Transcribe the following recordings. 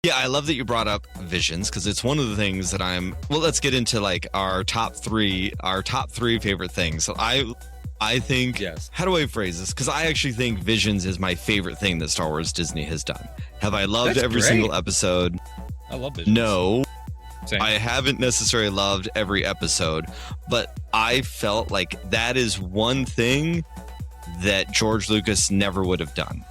Yeah, I love that you brought up Visions because it's one of the things that well, let's get into like our top three favorite things. So I think, Yes. How do I phrase this? Because I actually think Visions is my favorite thing that Star Wars Disney has done. Have I loved That's every great. single episode? I love Visions. No. Same. I haven't necessarily loved every episode, but I felt like that is one thing that George Lucas never would have done.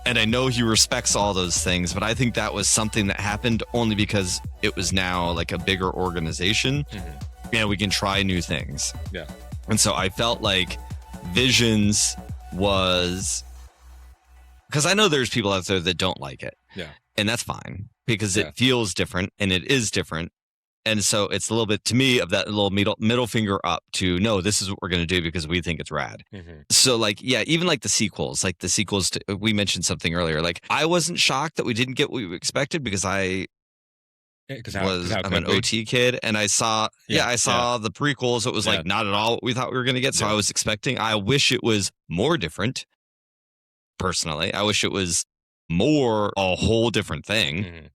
And I know he respects all those things, but I think that was something that happened only because it was now like a bigger organization and we can try new things. Yeah. And so I felt like Visions was, because I know there's people out there that don't like it. Yeah. And that's fine because it feels different and it is different. And so it's a little bit, to me, of that little middle finger up to, no, this is what we're going to do because we think it's rad. So like, yeah, even like the sequels to, we mentioned something earlier. Like I wasn't shocked that we didn't get what we expected because I'm an OT kid and I saw the prequels. It was like not at all what we thought we were going to get. So I was expecting, I wish it was more different. Personally, I wish it was more a whole different thing.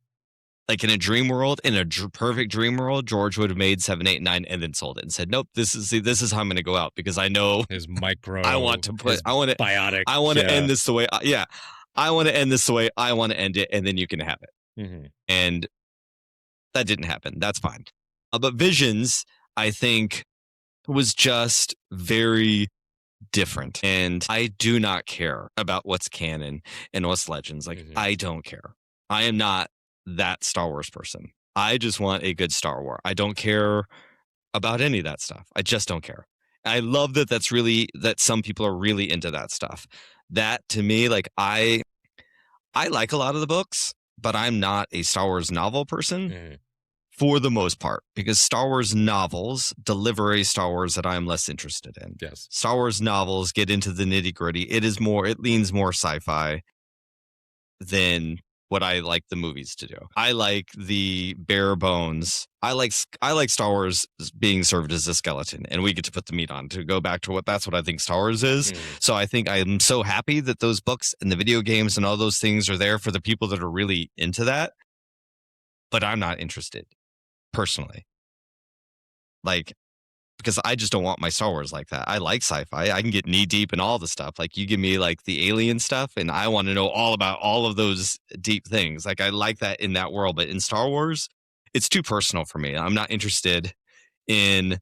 Like in a dream world, in a perfect dream world, George would have made 7, 8, 9 and then sold it and said, nope, this is how I'm going to go out because I know his micro. I want to biotic. I want to end this the way. I want to end this the way I want to end it, and then you can have it. And that didn't happen. That's fine. But Visions, I think, was just very different, and I do not care about what's canon and what's legends. Like I don't care. I am not that Star Wars person. I just want a good Star Wars. I don't care about any of that stuff. I just don't care. I love that some people are really into that stuff. That to me, like I like a lot of the books, but I'm not a Star Wars novel person for the most part, because Star Wars novels deliver a Star Wars that I'm less interested in. Yes. Star Wars novels get into the nitty gritty. It leans more sci-fi than what I like the movies to do. I like the bare bones. I like Star Wars being served as a skeleton, and we get to put the meat on to go back to that's what I think Star Wars is. So I think I'm so happy that those books and the video games and all those things are there for the people that are really into that. But I'm not interested personally. Like, because I just don't want my Star Wars like that. I like sci-fi. I can get knee deep in all the stuff. Like you give me like the alien stuff and I want to know all about all of those deep things. Like I like that in that world, but in Star Wars, it's too personal for me. I'm not interested in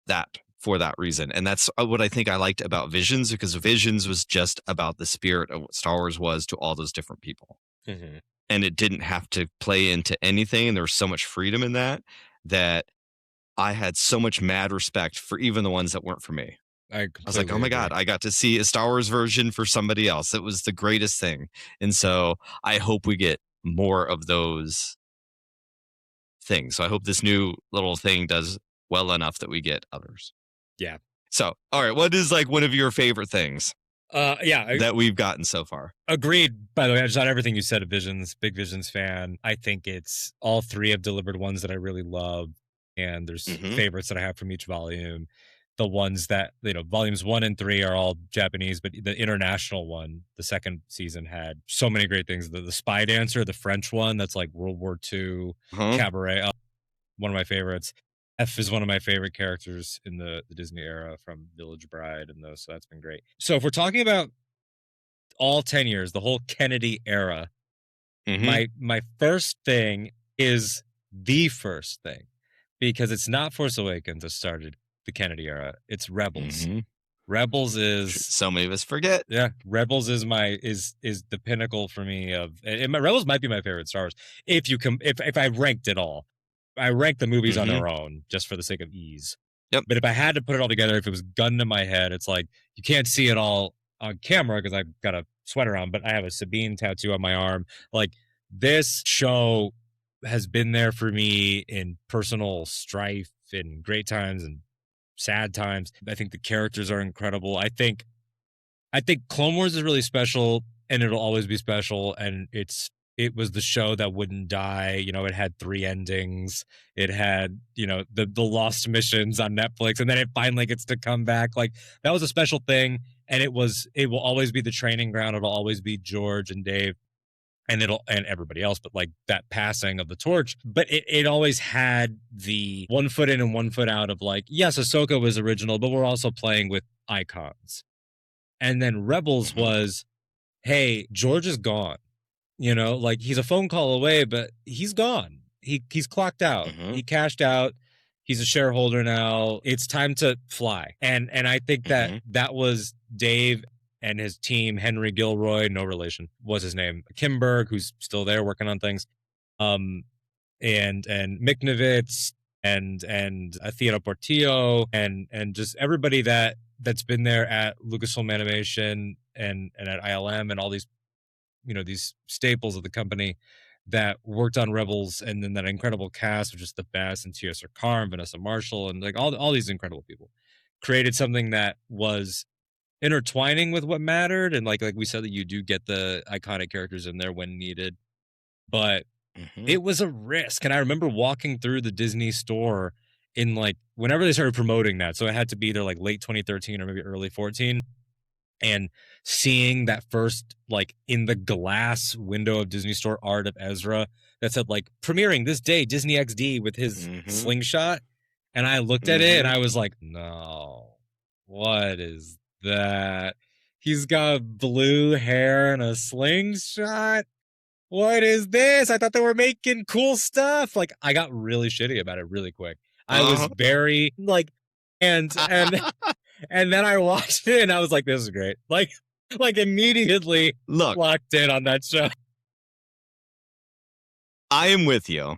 that for that reason. And that's what I think I liked about Visions, because Visions was just about the spirit of what Star Wars was to all those different people. And it didn't have to play into anything. And there was so much freedom in that I had so much mad respect for even the ones that weren't for me. I was like, oh my God, I got to see a Star Wars version for somebody else. It was the greatest thing. And so I hope we get more of those things. So I hope this new little thing does well enough that we get others. Yeah. So, all right. What is like one of your favorite things that we've gotten so far? Agreed. By the way, I just thought everything you said of Visions, big Visions fan. I think it's all three have delivered ones that I really love. And there's favorites that I have from each volume. The ones that, volumes 1 and 3 are all Japanese, but the international one, the second season, had so many great things. The Spy Dancer, the French one, that's like World War II cabaret, one of my favorites. F is one of my favorite characters in the Disney era from Village Bride and those, so that's been great. So if we're talking about all 10 years, the whole Kennedy era, my first thing is the first thing. Because it's not Force Awakens that started the Kennedy era. It's Rebels. Rebels is, so many of us forget. Yeah, Rebels is the pinnacle for me and Rebels might be my favorite Star Wars. If I ranked it all, I ranked the movies on their own just for the sake of ease. Yep. But if I had to put it all together, if it was gun to my head, it's like you can't see it all on camera because I've got a sweater on, but I have a Sabine tattoo on my arm. Like this show has been there for me in personal strife and great times and sad times. I think the characters are incredible. I think Clone Wars is really special and it'll always be special. And it was the show that wouldn't die. It had 3 endings. It had, the lost missions on Netflix, and then it finally gets to come back. Like that was a special thing. And it will always be the training ground. It'll always be George and Dave. and everybody else, but like that passing of the torch. But it always had the 1 foot in and 1 foot out of like, yes, Ahsoka was original, but we're also playing with icons. And then Rebels was, hey, George is gone. Like he's a phone call away, but he's gone. He's clocked out. He cashed out. He's a shareholder now. It's time to fly. And I think that was Dave and his team, Henry Gilroy, no relation, was his name. Kimberg, who's still there working on things. And Miknovitz and Athena Portillo and just everybody that's been there at Lucasfilm Animation and at ILM and all these, these staples of the company that worked on Rebels, and then that incredible cast, which is the best, and T.S.R. Carr and Vanessa Marshall, and like all these incredible people created something that was intertwining with what mattered. And like we said, that you do get the iconic characters in there when needed, but it was a risk. And I remember walking through the Disney store in like whenever they started promoting that, so it had to be either like late 2013 or maybe early 14, and seeing that first like in the glass window of Disney Store art of Ezra that said like premiering this day Disney XD with his slingshot, and I looked at it and I was like, no, what is that? He's got blue hair and a slingshot. What is this? I thought they were making cool stuff. Like I got really shitty about it really quick. I was very like, and then I watched it and I was like, this is great. Like immediately locked in on that show. I am with you.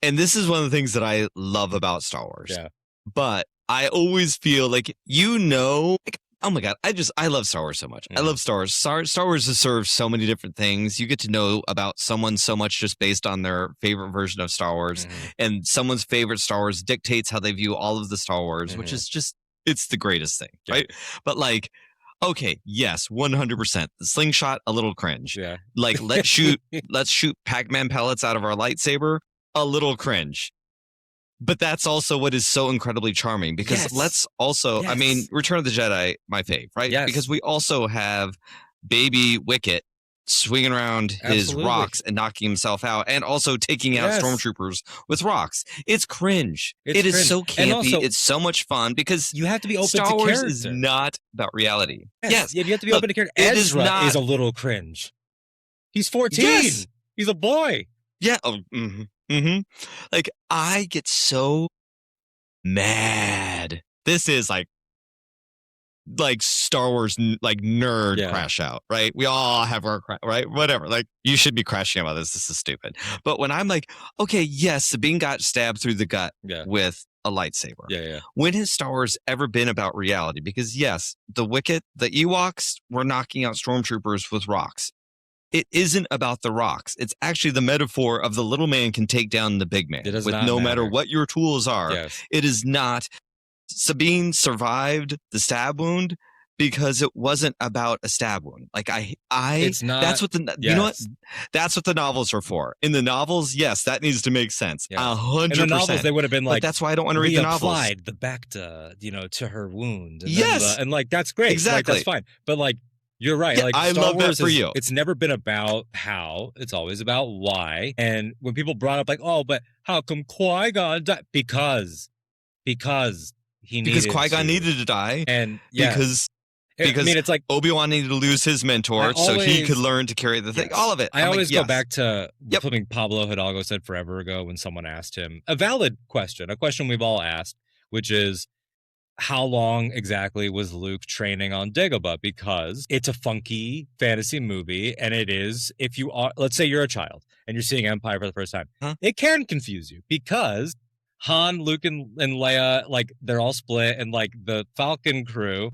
And this is one of the things that I love about Star Wars. Yeah. But I always feel like, like, oh my God, I love Star Wars so much. I love Star Wars. Star Wars has served so many different things. You get to know about someone so much just based on their favorite version of Star Wars. And someone's favorite Star Wars dictates how they view all of the Star Wars, which is just, it's the greatest thing, right? But like, okay, yes, 100%. The slingshot, a little cringe. Yeah. Like, let's shoot Pac-Man pellets out of our lightsaber, a little cringe. But that's also what is so incredibly charming, because let's also, I mean, Return of the Jedi, my fave, right? Yes. Because we also have baby Wicket swinging around his rocks and knocking himself out, and also taking out stormtroopers with rocks. It's cringe. It is so campy. Also, it's so much fun, because you have to be open Star to Wars character. Is not about reality. Yes. You have to be open to character. Ezra is a little cringe. He's 14. Yes. He's a boy. Yeah. Oh, like, I get so mad. This is like Star Wars like nerd crash out, right? We all have our right, whatever. Like, you should be crashing out about this. This is stupid. But when I'm like, okay, yes, Sabine got stabbed through the gut with a lightsaber. Yeah. When has Star Wars ever been about reality? Because yes, the Wicket, the Ewoks were knocking out stormtroopers with rocks. It isn't about the rocks. It's actually the metaphor of the little man can take down the big man with no matter what your tools are. Yes. It is not. Sabine survived the stab wound because it wasn't about a stab wound. Like it's not. That's what you know what? That's what the novels are for. In the novels, yes, that needs to make sense. 100%. In the novels, they would have been like, but that's why I don't want to read the novels. Applied the Bacta, to her wound. And yes, and like that's great. Exactly, like, that's fine. But like, you're right. Yeah, like, I Star love Wars that for you. It's never been about how. It's always about why. And when people brought up like, oh, but how come Qui-Gon died? Because Qui-Gon needed to die, and because I mean, it's like Obi-Wan needed to lose his mentor so he could learn to carry the thing. All of it. I always go back to something Pablo Hidalgo said forever ago when someone asked him a valid question, a question we've all asked, which is, how long exactly was Luke training on Dagobah? Because it's a funky fantasy movie, and it is, if you are, let's say you're a child and you're seeing Empire for the first time, it can confuse you, because Han, Luke, and Leia, like, they're all split, and like the Falcon crew,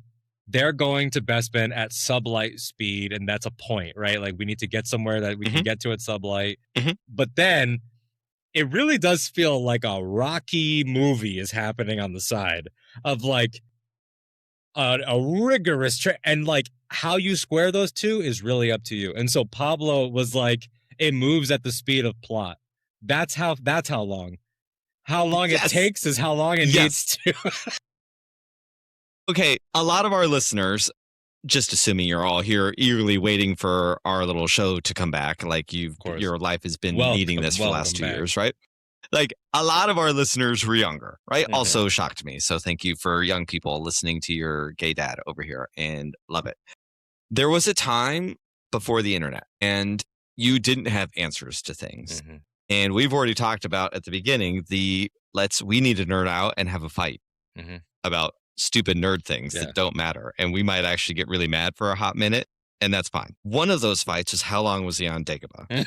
they're going to Bespin at sublight speed, and that's a point, right? Like, we need to get somewhere that we can get to at sublight. But then it really does feel like a Rocky movie is happening on the side of like a rigorous and like how you square those two is really up to you. And so Pablo was like, it moves at the speed of plot. That's how long. How long it takes is how long it needs to. Okay, a lot of our listeners just assuming you're all here eagerly waiting for our little show to come back, like your life has been needing this for the last 2 years, right? Like a lot of our listeners were younger, right? Mm-hmm. Also shocked me. So thank you for young people listening to your gay dad over here, and love it. There was a time before the internet and you didn't have answers to things. Mm-hmm. And we've already talked about at the beginning, we need to nerd out and have a fight about stupid nerd things that don't matter. And we might actually get really mad for a hot minute, and that's fine. One of those fights is how long was he on Dagobah?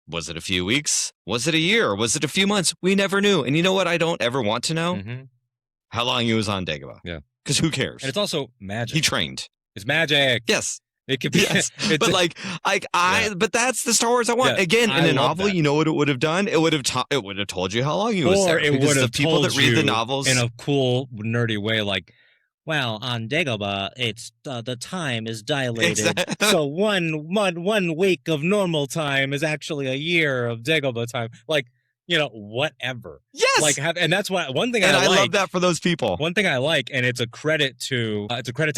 Was it a few weeks? Was it a year? Was it a few months? We never knew. And you know what I don't ever want to know? Mm-hmm. How long he was on Dagobah. Yeah. Because who cares? And it's also magic. He trained. It's magic. Yes. It could be, yes, but but that's the Star Wars I want. Again, in a novel, you know what it would have done? It would have told you how long he was there. It would have people that read the novels in a cool, nerdy way, like, well, on Dagobah, it's the time is dilated, exactly. So one week of normal time is actually a year of Dagobah time, like. Whatever. Yes. And that's why one thing I love that for those people. One thing I like, and it's a credit to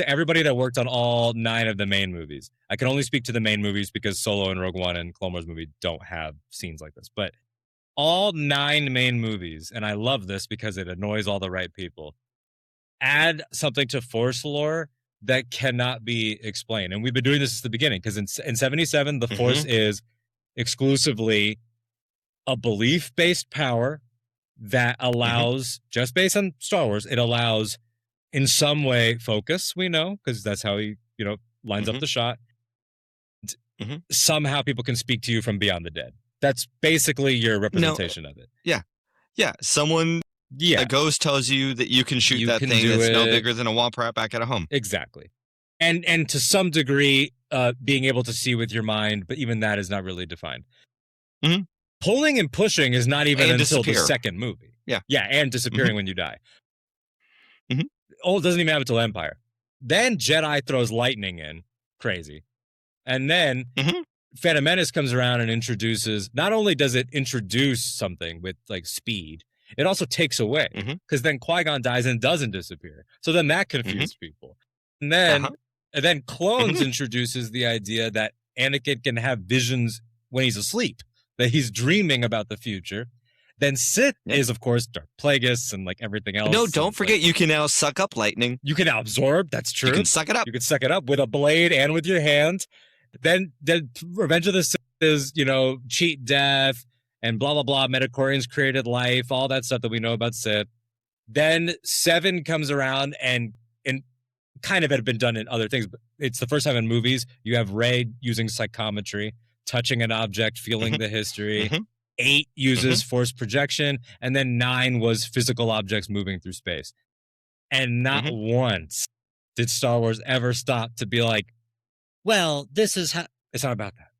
everybody that worked on all 9 of the main movies. I can only speak to the main movies because Solo and Rogue One and Clone Wars movie don't have scenes like this. But all 9 main movies, and I love this because it annoys all the right people, add something to Force lore that cannot be explained. And we've been doing this since the beginning because in 77, the Force is exclusively a belief-based power that allows, just based on Star Wars, it allows in some way focus, we know, because that's how he, lines up the shot. Somehow people can speak to you from beyond the dead. That's basically your representation of it. Yeah. Yeah. A ghost tells you that you can shoot that thing that's no bigger than a womp rat back at a home. Exactly. And to some degree, being able to see with your mind, but even that is not really defined. Mm-hmm. Pulling and pushing is not even until the second movie. Yeah. Yeah, and disappearing when you die. Mm-hmm. Oh, it doesn't even happen until Empire. Then Jedi throws lightning in. Crazy. And then Phantom Menace comes around and introduces, not only does it introduce something with like speed, it also takes away. Because then Qui-Gon dies and doesn't disappear. So then that confused people. And then Clones introduces the idea that Anakin can have visions when he's asleep. That he's dreaming about the future. Then Sith is, of course, Darth Plagueis and like everything else. No, don't forget you can now suck up lightning. You can now absorb. That's true. You can suck it up. You can suck it up with a blade and with your hand. Then Revenge of the Sith is, cheat death and blah, blah, blah. Midichlorians created life, all that stuff that we know about Sith. Then 7 comes around and kind of had been done in other things, but it's the first time in movies you have Rey using psychometry, touching an object, feeling the history. 8 uses force projection, and then 9 was physical objects moving through space. And not once did Star Wars ever stop to be like, well, this is how it's not about that.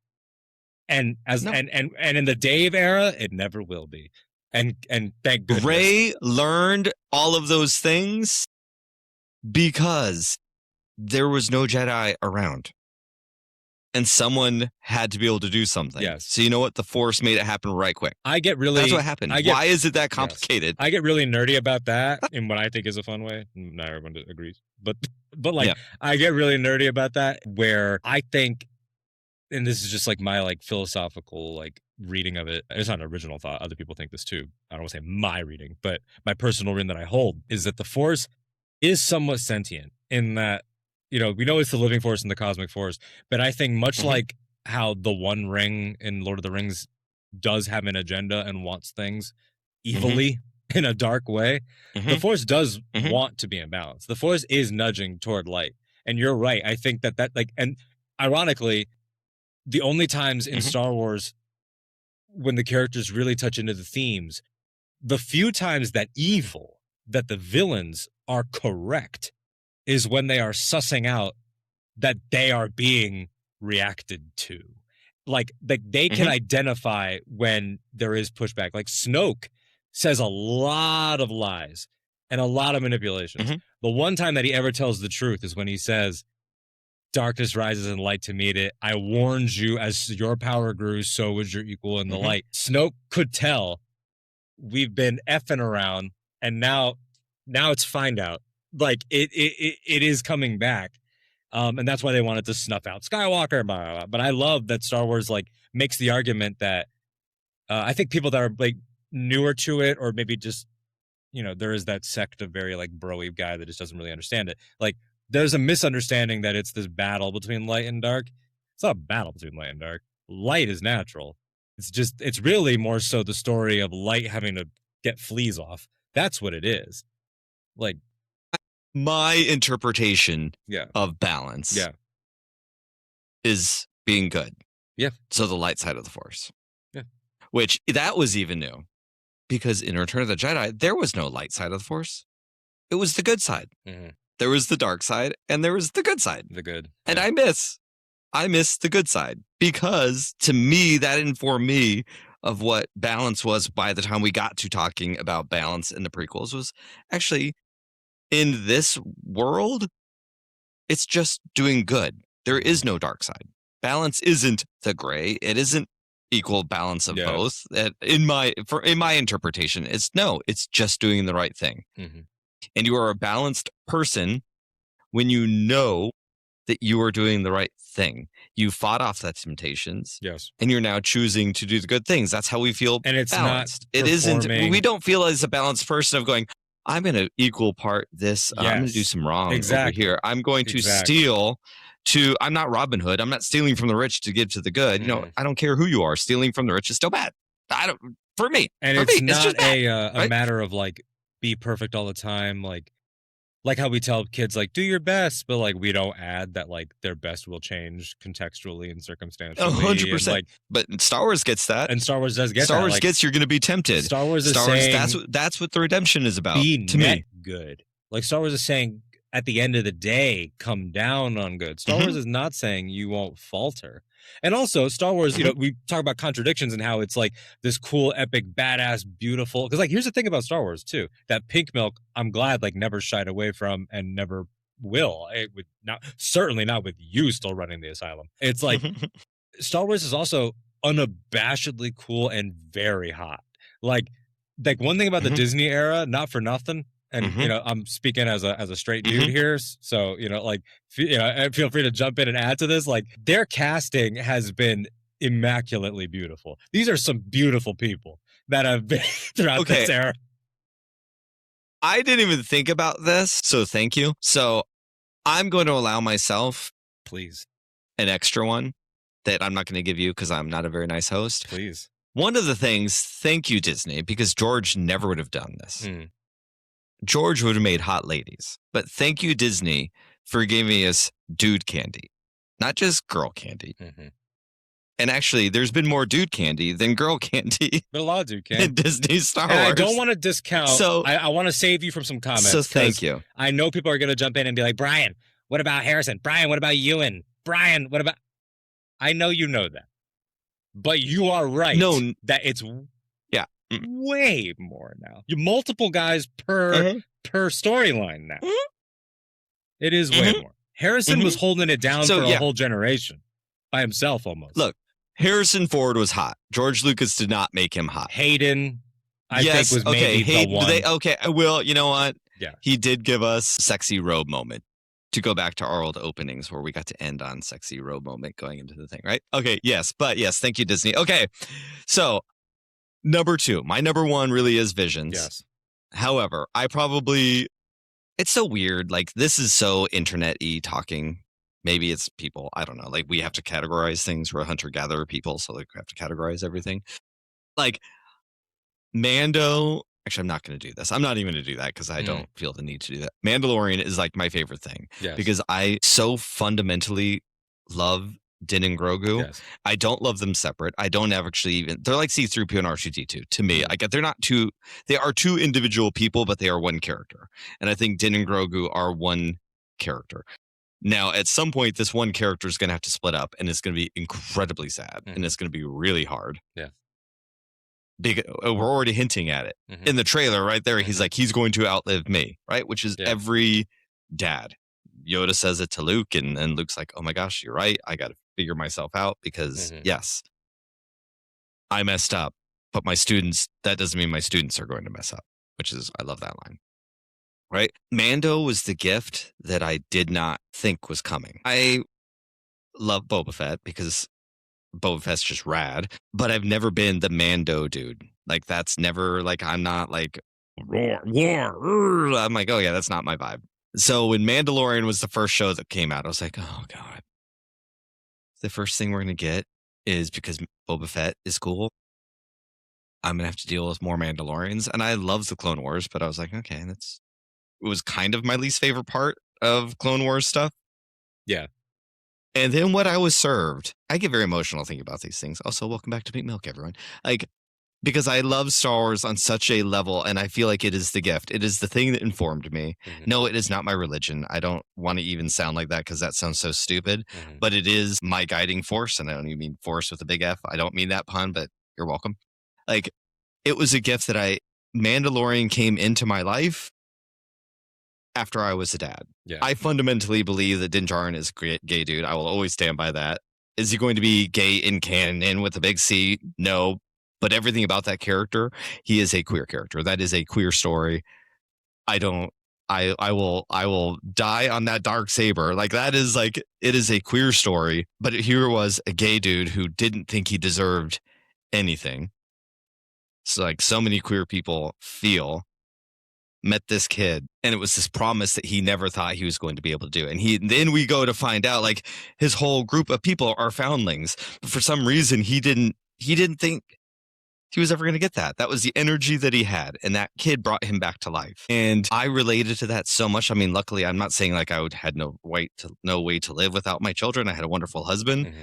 And and in the Dave era, it never will be. And thank goodness. Rey learned all of those things because there was no Jedi around. And someone had to be able to do something. Yes. So you know what? The Force made it happen right quick. That's what happened. Why is it that complicated? Yes. I get really nerdy about that in what I think is a fun way. Not everyone agrees. But I get really nerdy about that where I think, and this is just like my like philosophical like reading of it. It's not an original thought. Other people think this too. I don't want to say my reading, but my personal reading that I hold is that the Force is somewhat sentient in that, we know it's the living force and the cosmic force, but I think much like how the One Ring in Lord of the Rings does have an agenda and wants things evilly in a dark way, the Force does want to be in balance. The Force is nudging toward light. And you're right. I think that like, and ironically, the only times in Star Wars when the characters really touch into the themes, the few times that the villains are correct is when they are sussing out that they are being reacted to. Like they can identify when there is pushback. Like Snoke says a lot of lies and a lot of manipulations. The one time that he ever tells the truth is when he says, darkness rises and light to meet it. I warned you as your power grew, so was your equal in the light. Snoke could tell we've been effing around and now it's find out. Like it is coming back. And that's why they wanted to snuff out Skywalker. Blah, blah, blah. But I love that Star Wars like makes the argument that I think people that are like newer to it, or maybe just, there is that sect of very like broy guy that just doesn't really understand it. Like there's a misunderstanding that it's this battle between light and dark. It's not a battle between light and dark. Light is natural. It's really more so the story of light having to get fleas off. That's what it is. Like my interpretation yeah. of balance Yeah. is being good. Yeah. So the light side of the Force. Yeah. Which that was even new. Because in Return of the Jedi, there was no light side of the Force. It was the good side. Mm-hmm. There was the dark side and there was the good side. The good. And I miss the good side, because to me, that informed me of what balance was by the time we got to talking about balance in the prequels. Was actually, in this world, it's just doing good. There is no dark side. Balance isn't the gray. It isn't equal balance of both. That in my interpretation, it's just doing the right thing. Mm-hmm. And you are a balanced person when you know that you are doing the right thing. You fought off the temptations. Yes. And you're now choosing to do the good things. That's how we feel. And it's balanced. Not it isn't. We don't feel as a balanced person of going, I'm going to equal part this. I'm going to do some wrong over here. I'm going to steal I'm not Robin Hood. I'm not stealing from the rich to give to the good. Mm-hmm. I don't care who you are. Stealing from the rich is still bad. For me. And it's not just bad, a right? matter of like, be perfect all the time. Like how we tell kids, like, do your best, but like we don't add that like their best will change contextually and circumstantially. 100%. Like, but Star Wars gets that. And Star Wars does get Star that. Wars like, gets you're going to be tempted. Star Wars is saying that's what the redemption is about. Be to me. Good. Like Star Wars is saying at the end of the day, come down on good. Star Wars is not saying you won't falter. And also Star Wars, we talk about contradictions and how it's like this cool, epic, badass, beautiful. Because like, here's the thing about Star Wars too, that pink milk, I'm glad like never shied away from and never will. It would not, certainly not with you still running the asylum. It's like Star Wars is also unabashedly cool and very hot. Like one thing about the Disney era, not for nothing. And I'm speaking as a straight dude here, so feel free to jump in and add to this. Like their casting has been immaculately beautiful. These are some beautiful people that have been throughout this era. I didn't even think about this, so thank you. So I'm going to allow myself, please, an extra one that I'm not going to give you because I'm not a very nice host. Please. One of the things, thank you, Disney, because George never would have done this. George would have made hot ladies. But thank you, Disney, for giving us dude candy, not just girl candy. And actually, there's been more dude candy than girl candy. But a lot of dude candy in Disney Star Wars. I don't want to discount. So I want to save you from some comments. So thank you. I know people are going to jump in and be like, Bryan, what about Harrison? Bryan, what about Ewan? Bryan, what about... I know you know that. But you are right. No. That it's... way more now. You multiple guys per storyline now. It is way more. Harrison was holding it down for a whole generation by himself almost. Look, Harrison Ford was hot. George Lucas did not make him hot. Hayden, I think, was maybe the one. Well, you know what? Yeah. He did give us sexy robe moment. To go back to our old openings where we got to end on sexy robe moment going into the thing, right? Okay, yes, thank you, Disney. Okay, so my number one really is Visions. Yes. However, it's so weird. Like, this is so internet-y talking. Maybe it's people, I don't know. Like, we have to categorize things. We're a hunter-gatherer people, so like we have to categorize everything. Like, Mando, actually, I'm not going to do this. I'm not even going to do that because I don't feel the need to do that. Mandalorian is like my favorite thing. Yes. Because I so fundamentally love Din and Grogu. Yes. I don't love them separate. I don't actually even... They're like C-3PO and R2-D2 to me. Like, they're not two... They are two individual people, but they are one character. And I think Din and Grogu are one character. Now, at some point, this one character is going to have to split up, and it's going to be incredibly sad, and it's going to be really hard. Yeah. We're already hinting at it. In the trailer right there, he's like, he's going to outlive me, right? Which is every dad. Yoda says it to Luke, and Luke's like, oh my gosh, you're right. I got to figure myself out because, yes, I messed up. But my students, that doesn't mean my students are going to mess up, which is, I love that line. right? Mando was the gift that I did not think was coming. I love Boba Fett because Boba Fett's just rad, but I've never been the Mando dude. Like, that's never, like, I'm not like, war. I'm like, oh yeah, that's not my vibe. So when Mandalorian was the first show that came out, I was like, oh God. The first thing we're going to get is, because Boba Fett is cool, I'm going to have to deal with more Mandalorians. And I love the Clone Wars, but I was like, okay, it was kind of my least favorite part of Clone Wars stuff. Yeah. And then what I was served, I get very emotional thinking about these things. Also, welcome back to Pink Milk, everyone. Like, because I love Star Wars on such a level, and I feel like it is the gift. It is the thing that informed me. Mm-hmm. No, it is not my religion. I don't want to even sound like that because that sounds so stupid, but it is my guiding force. And I don't even mean force with a big F. I don't mean that pun, but you're welcome. Like, it was a gift that Mandalorian came into my life after I was a dad. Yeah. I fundamentally believe that Din Djarin is a gay dude. I will always stand by that. Is he going to be gay in canon with a big C? No. But everything about that character, he is a queer character. That is a queer story. I will die on that dark saber. Like, that is like, it is a queer story. But here was a gay dude who didn't think he deserved anything. So, like, so many queer people met this kid, and it was this promise that he never thought he was going to be able to do. And then we go to find out, like, his whole group of people are foundlings. But for some reason, he didn't think he was ever going to get that. That was the energy that he had, and that kid brought him back to life. And I related to that so much. I mean, luckily, I'm not saying like I had no way to live without my children. I had a wonderful husband,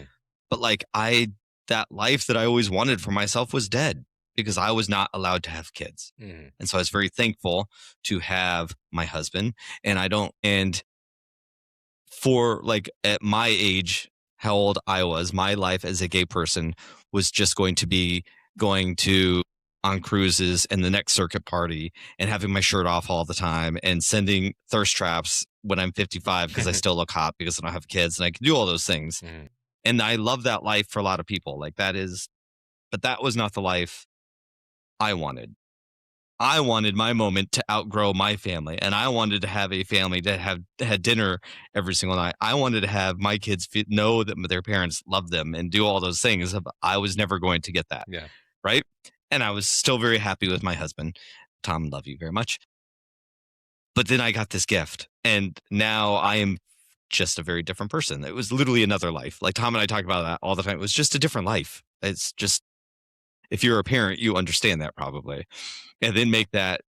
but like that life that I always wanted for myself was dead because I was not allowed to have kids. And so I was very thankful to have my husband. And for like at my age, how old I was, my life as a gay person was just going to be going to on cruises and the next circuit party and having my shirt off all the time and sending thirst traps when I'm 55 because I still look hot because I don't have kids, and I can do all those things. And I love that life for a lot of people. Like, but that was not the life I wanted. I wanted my moment to outgrow my family, and I wanted to have a family that had dinner every single night. I wanted to have my kids know that their parents love them and do all those things. I was never going to get that. Yeah. Right. And I was still very happy with my husband. Tom, love you very much. But then I got this gift, and now I am just a very different person. It was literally another life. Like Tom and I talk about that all the time. It was just a different life. It's just, if you're a parent, you understand that probably. And then make that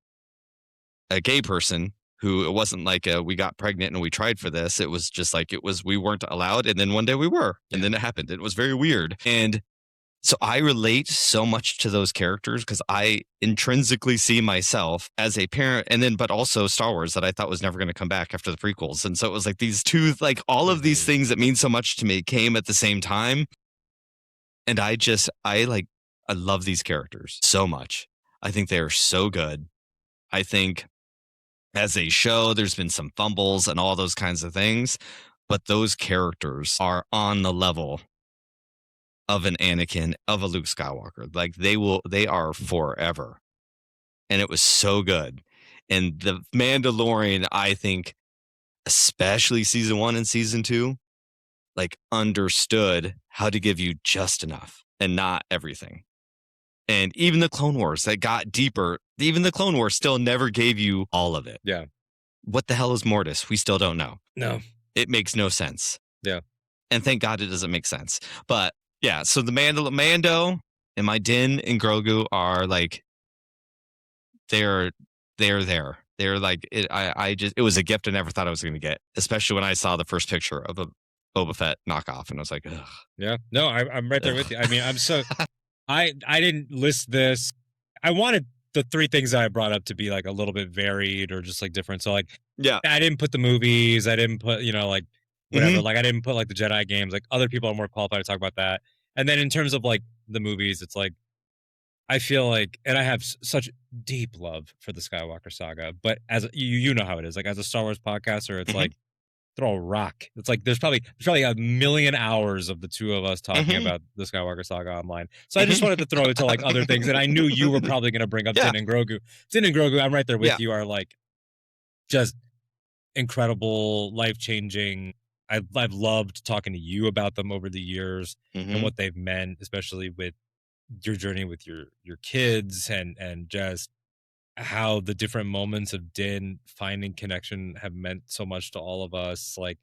a gay person who, it wasn't like we got pregnant and we tried for this. It was just like, we weren't allowed. And then one day we were, and then it happened. It was very weird. And so I relate so much to those characters because I intrinsically see myself as a parent, and then, but also Star Wars that I thought was never going to come back after the prequels. And so it was like these two, like all of these things that mean so much to me came at the same time. And I love these characters so much. I think they are so good. I think as a show, there's been some fumbles and all those kinds of things, but those characters are on the level of an Anakin, of a Luke Skywalker. Like, they are forever. And it was so good. And the Mandalorian, I think, especially season 1 and season 2, like, understood how to give you just enough and not everything. And even the Clone Wars that got deeper, even the Clone Wars still never gave you all of it. Yeah. What the hell is Mortis? We still don't know. No. It makes no sense. Yeah. And thank God it doesn't make sense. But yeah, so the Mando and my Din and Grogu are like, they're there. They're like, it was a gift I never thought I was going to get, especially when I saw the first picture of a Boba Fett knockoff, and I was like, ugh. Yeah, no, I'm right there with you. I mean, I'm so, I didn't list this. I wanted the 3 things that I brought up to be like a little bit varied or just like different. So like, yeah, I didn't put the movies. I didn't put, like whatever. Like I didn't put like the Jedi games. Like other people are more qualified to talk about that. And then in terms of like the movies, it's like, I feel like, and I have such deep love for the Skywalker saga, but as you know how it is, like as a Star Wars podcaster, it's like, throw a rock. It's like there's probably a million hours of the two of us talking about the Skywalker saga online. So I just wanted to throw it to like other things, and I knew you were probably going to bring up Din and Grogu. Din and Grogu, I'm right there with you. Are like, just incredible, life-changing. I've loved talking to you about them over the years and what they've meant, especially with your journey with your kids and just how the different moments of Din finding connection have meant so much to all of us. Like,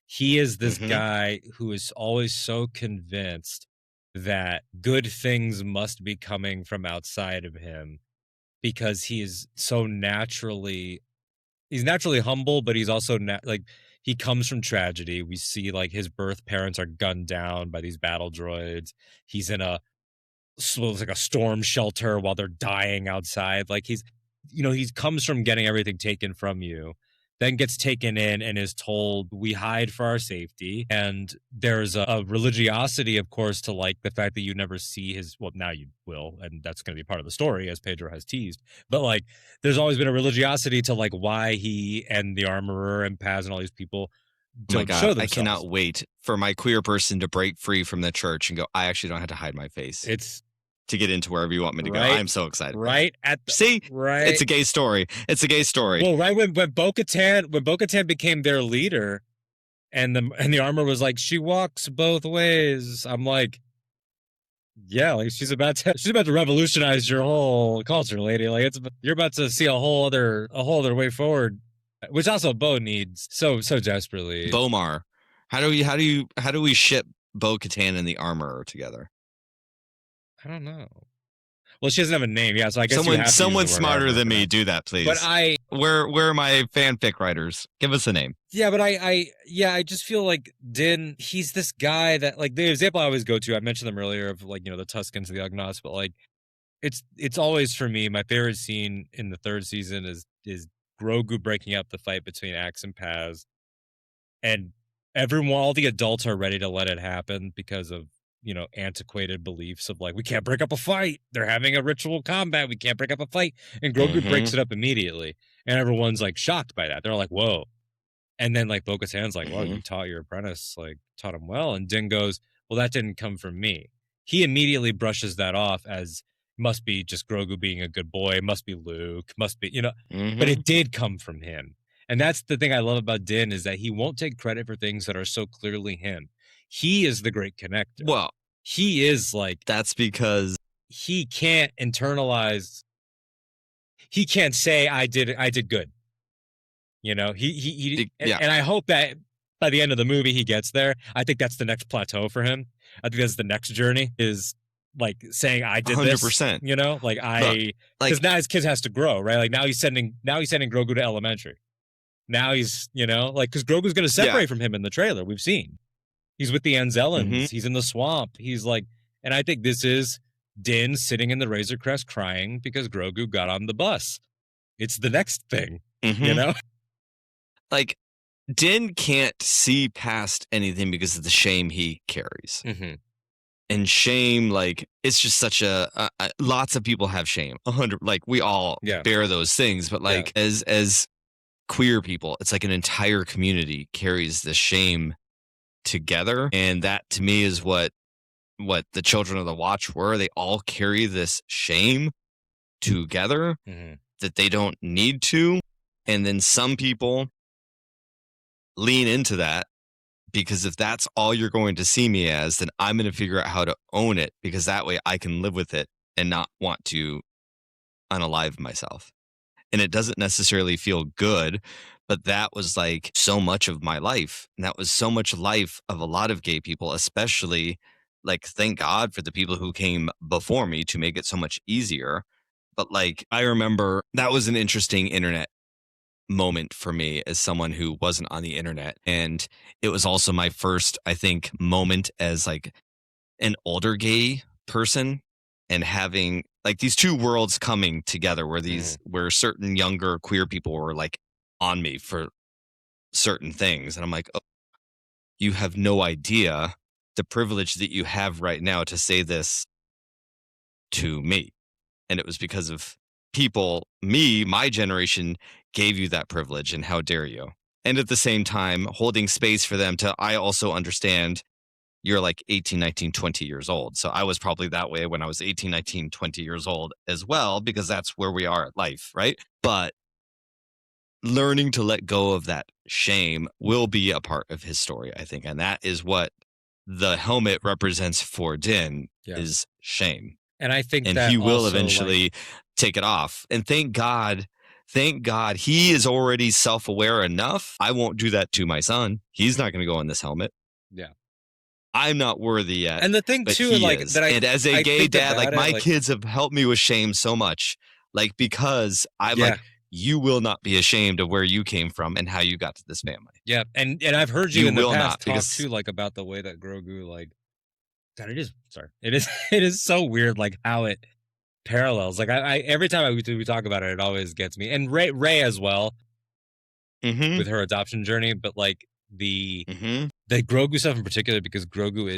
he is this guy who is always so convinced that good things must be coming from outside of him because he is so he's naturally humble, but he's also like, he comes from tragedy. We see like his birth parents are gunned down by these battle droids. He's in so it's like a storm shelter while they're dying outside. Like, he comes from getting everything taken from you, then gets taken in and is told we hide for our safety. And there's a religiosity, of course, to like the fact that you never see well, now you will, and that's going to be part of the story, as Pedro has teased. But like, there's always been a religiosity to like why he and the armorer and Paz and all these people don't show themselves. I cannot wait for my queer person to break free from the church and go, I actually don't have to hide my face. It's to get into wherever you want me to go. I'm so excited. Right it's a gay story. It's a gay story. Well, right when Bo-Katan became their leader, and the armor was like, she walks both ways. I'm like, yeah, like she's about to revolutionize your whole culture, lady. Like, you're about to see a whole other way forward, which also Bo needs so desperately. Bomar, how do we ship Bo-Katan and the armorer together? I don't know. Well, she doesn't have a name, yeah. So I guess someone smarter than me do that, please. But where are my fanfic writers? Give us a name. Yeah, but I just feel like Din, he's this guy that, like, the example I always go to, I mentioned them earlier, of like, the Tuskens, the Ugnaughts, but like, it's always, for me, my favorite scene in the third season is Grogu breaking up the fight between Axe and Paz, and all the adults are ready to let it happen because of antiquated beliefs of like, we can't break up a fight. They're having a ritual combat. We can't break up a fight. And Grogu breaks it up immediately. And everyone's like shocked by that. They're like, whoa. And then like Bo-Katan's like, well, you taught your apprentice, like taught him well. And Din goes, well, that didn't come from me. He immediately brushes that off as must be just Grogu being a good boy. Must be Luke. Must be, but it did come from him. And that's the thing I love about Din, is that he won't take credit for things that are so clearly him. He is the great connector. Well, he is like, that's because he can't internalize. He can't say I did good. And I hope that by the end of the movie he gets there. I think that's the next plateau for him. I think that's the next journey, is like saying I did 100%. Because now his kid has to grow, right? Like now he's sending Grogu to elementary. Now he's because Grogu's going to separate from him in the trailer. We've seen. He's with the Anzellans. He's in the swamp. He's like, and I think this is Din sitting in the Razor Crest crying because Grogu got on the bus. It's the next thing, Like, Din can't see past anything because of the shame he carries. And shame, like, it's just such lots of people have shame. 100, like, we all bear those things. But like, as queer people, it's like an entire community carries the shame together, and that to me is what the Children of the Watch were. They all carry this shame together that they don't need to, and then some people lean into that, because if that's all you're going to see me as, then I'm going to figure out how to own it, because that way I can live with it and not want to unalive myself. And it doesn't necessarily feel good, but that was like so much of my life. And that was so much life of a lot of gay people, especially, like, thank God for the people who came before me to make it so much easier. But like, I remember that was an interesting internet moment for me as someone who wasn't on the internet. And it was also my first, I think, moment as like an older gay person, and having like these two worlds coming together where certain younger queer people were like on me for certain things. And I'm like, oh, you have no idea the privilege that you have right now to say this to me. And it was because of people, my generation gave you that privilege, and how dare you? And at the same time, holding space for them to, I also understand you're like 18, 19, 20 years old. So I was probably that way when I was 18, 19, 20 years old as well, because that's where we are at life, right? But learning to let go of that shame will be a part of his story, I think. And that is what the helmet represents for Din, is shame. And I think and that he will also, eventually take it off. And thank God he is already self-aware enough. I won't do that to my son. He's not going to go in this helmet. Yeah. I'm not worthy yet. And the thing but too, he like is. that, and as a gay dad, like my kids have helped me with shame so much, like because I'm like, you will not be ashamed of where you came from and how you got to this family. Yeah, and I've heard you in the past talk too, like about the way that Grogu, like, God, it is so weird, like how it parallels. Like I every time we talk about it always gets me. And Rey as well, with her adoption journey, but like the Grogu stuff in particular, because Grogu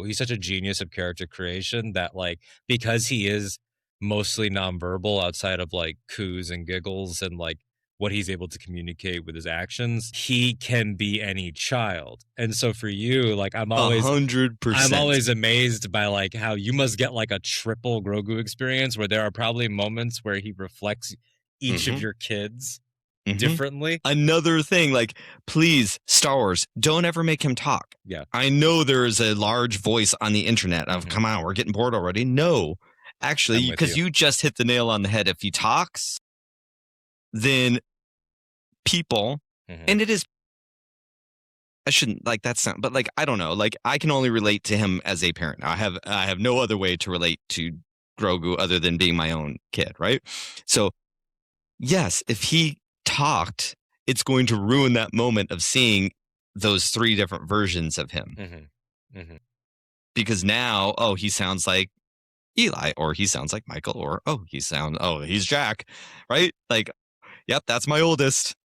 he's such a genius of character creation that, like, because he is mostly nonverbal outside of like coos and giggles and like what he's able to communicate with his actions, he can be any child. And so for you, like, I'm always 100%. I'm always amazed by like how you must get like a triple Grogu experience where there are probably moments where he reflects each of your kids differently. Another thing, like, please, Star Wars, don't ever make him talk. Yeah. I know there is a large voice on the internet of, come on, we're getting bored already. No, actually, because you just hit the nail on the head. If he talks, then people, and it is, I shouldn't, like, that's not, but like, I don't know, like, I can only relate to him as a parent. Now, I have no other way to relate to Grogu other than being my own kid, right? So, yes, if he talked, it's going to ruin that moment of seeing those three different versions of him. Because now, he sounds like Eli, or he sounds like Michael, or he's Jack, right? Like, yep, that's my oldest.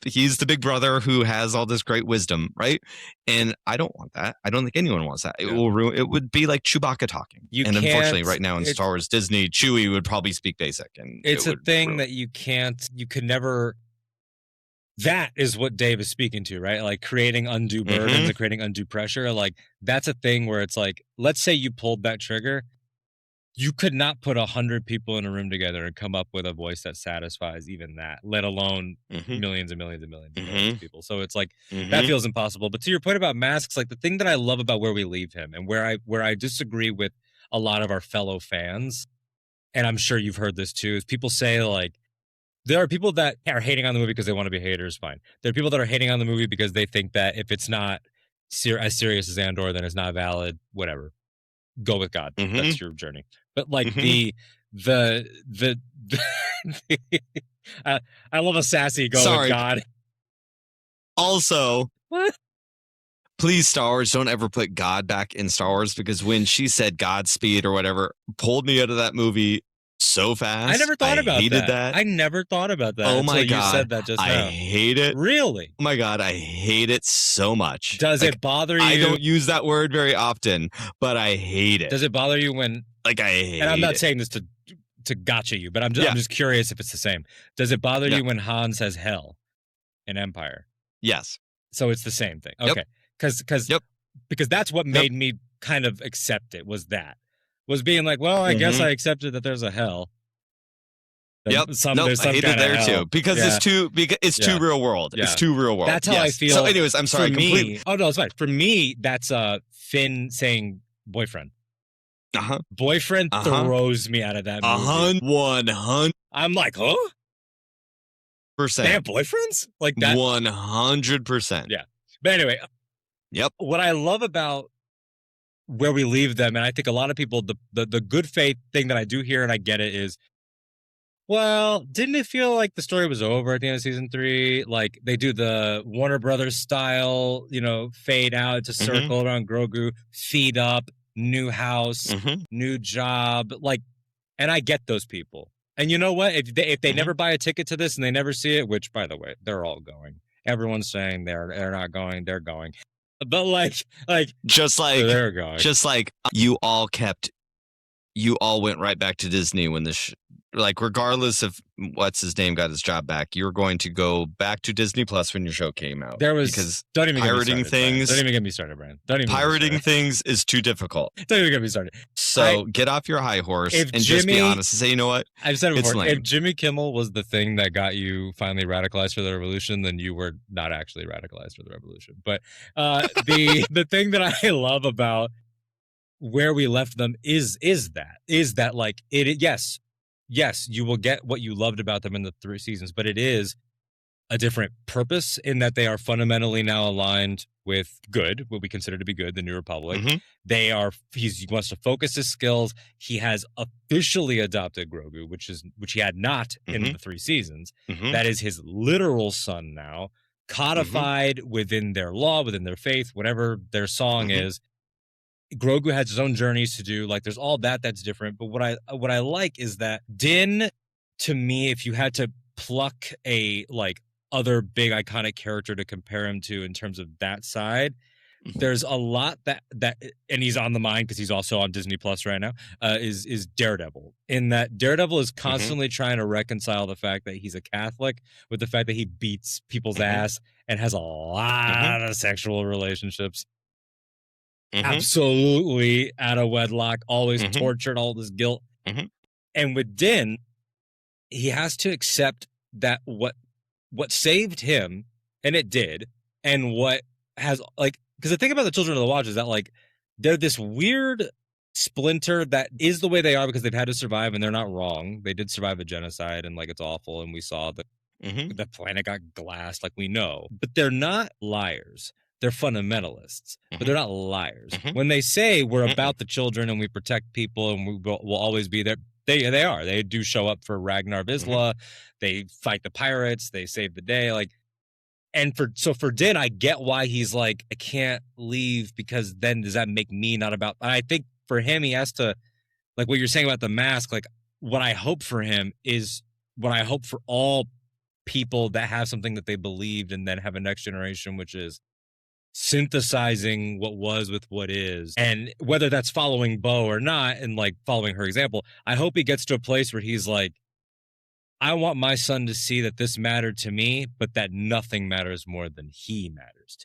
He's the big brother who has all this great wisdom, right? And I don't want that. I don't think anyone wants that. It will ruin. It would be like Chewbacca talking. Unfortunately, right now in Star Wars Disney, Chewie would probably speak basic, and it's a thing that you could never. That is what Dave is speaking to, right? Like creating undue burdens and creating undue pressure. Like that's a thing where it's like, let's say you pulled that trigger. You could not put 100 people in a room together and come up with a voice that satisfies even that, let alone millions and millions and millions and millions of people. So it's like, that feels impossible. But to your point about masks, like the thing that I love about Where We Leave Him, and where I disagree with a lot of our fellow fans, and I'm sure you've heard this too, is people say, like, there are people that are hating on the movie because they want to be haters, fine. There are people that are hating on the movie because they think that if it's not as serious as Andor, then it's not valid, whatever. Go with God. That's your journey. But like the I love a sassy go with God. Also, what? Please, Star Wars, don't ever put God back in Star Wars, because when she said Godspeed or whatever, pulled me out of that movie so fast. I never thought about that. I never thought about that. Oh my God. You said that just now. I hate it. Really? Oh my God, I hate it so much. Does it bother you? I don't use that word very often, but I hate it. Does it bother you when, like, I hate it? And I'm not saying this to gotcha you, but I'm just curious if it's the same. Does it bother you when Han says hell in Empire? Yes. So it's the same thing. Okay. Because that's what made me kind of accept it, was being like, well, I guess I accepted that there's a hell. There's some I hate it there too, because it's too too real world. It's too real world. That's how I feel. So anyways, I'm sorry. Completely. Oh no, it's fine. For me, that's Finn saying boyfriend. Boyfriend throws me out of that movie. 100. I'm like, huh? They have boyfriends like that. 100%. Yeah. But anyway. Yep. What I love about Where We Leave Them, and I think a lot of people, the good faith thing that I do hear, and I get it, is, well, didn't it feel like the story was over at the end of season 3? Like they do the Warner Brothers style, fade out to circle around Grogu, feed up, new house, new job. Like, and I get those people. And you know what? If they never buy a ticket to this and they never see it, which by the way, they're all going. Everyone's saying they're not going, they're going. But like just like they're going. Just like you all went right back to Disney when like regardless of what's his name got his job back, you're going to go back to Disney Plus when your show came out. Because don't even pirating things. Don't even get me started, Bryan. Pirating things is too difficult. Don't even get me started. So get off your high horse and just be honest and say, you know what? I've said it before. If Jimmy Kimmel was the thing that got you finally radicalized for the revolution, then you were not actually radicalized for the revolution. But the thing that I love about where we left them is that like yes, you will get what you loved about them in the 3 seasons, but it is a different purpose in that they are fundamentally now aligned with good, what we consider to be good, the New Republic. Mm-hmm. He wants to focus his skills. He has officially adopted Grogu, which he had not in the 3 seasons. Mm-hmm. That is his literal son now, codified within their law, within their faith, whatever their song is. Grogu has his own journeys to do. Like, there's all that's different. But what I like is that Din, to me, if you had to pluck a like other big iconic character to compare him to in terms of that side, there's a lot that and he's on the mind because he's also on Disney Plus right now, is Daredevil. In that Daredevil is constantly trying to reconcile the fact that he's a Catholic with the fact that he beats people's ass and has a lot of sexual relationships. Absolutely out of wedlock, always tortured, all this guilt. And with Din, he has to accept that what saved him, and it did, and what has, like, because the thing about the Children of the Watch is that, like, they're this weird splinter that is the way they are because they've had to survive, and they're not wrong. They did survive a genocide, and like it's awful, and we saw that the planet got glassed, like we know, but they're not liars. They're fundamentalists, but they're not liars. When they say we're about the children and we protect people and we'll always be there, they are. They do show up for Ragnar Vizsla. They fight the pirates. They save the day. Like, and for Din, I get why he's like, I can't leave because then does that make me not about? And I think for him, he has to, like what you're saying about the mask. Like, what I hope for him is what I hope for all people that have something that they believed and then have a next generation, which is synthesizing what was with what is. And whether that's following Bo or not and like following her example, I hope he gets to a place where he's like, I want my son to see that this mattered to me, but that nothing matters more than he matters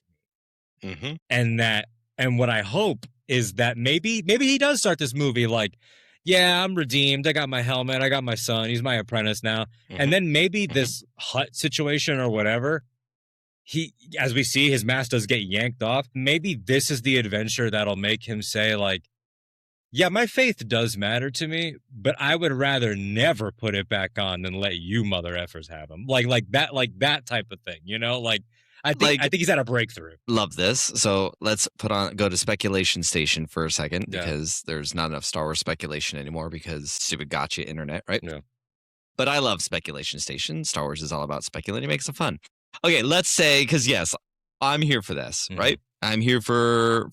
to me. And what I hope is that maybe he does start this movie like, yeah, I'm redeemed. I got my helmet. I got my son. He's my apprentice now. And then maybe this hut situation or whatever, as we see, his mask does get yanked off. Maybe this is the adventure that'll make him say, like, yeah, my faith does matter to me, but I would rather never put it back on than let you mother effers have him. Like that type of thing, you know? Like, I think he's at a breakthrough. Love this. So let's go to speculation station for a second because there's not enough Star Wars speculation anymore because stupid gotcha internet, right? Yeah. But I love speculation station. Star Wars is all about speculating. It makes it fun. Okay, let's say, because yes, I'm here for this, right? I'm here for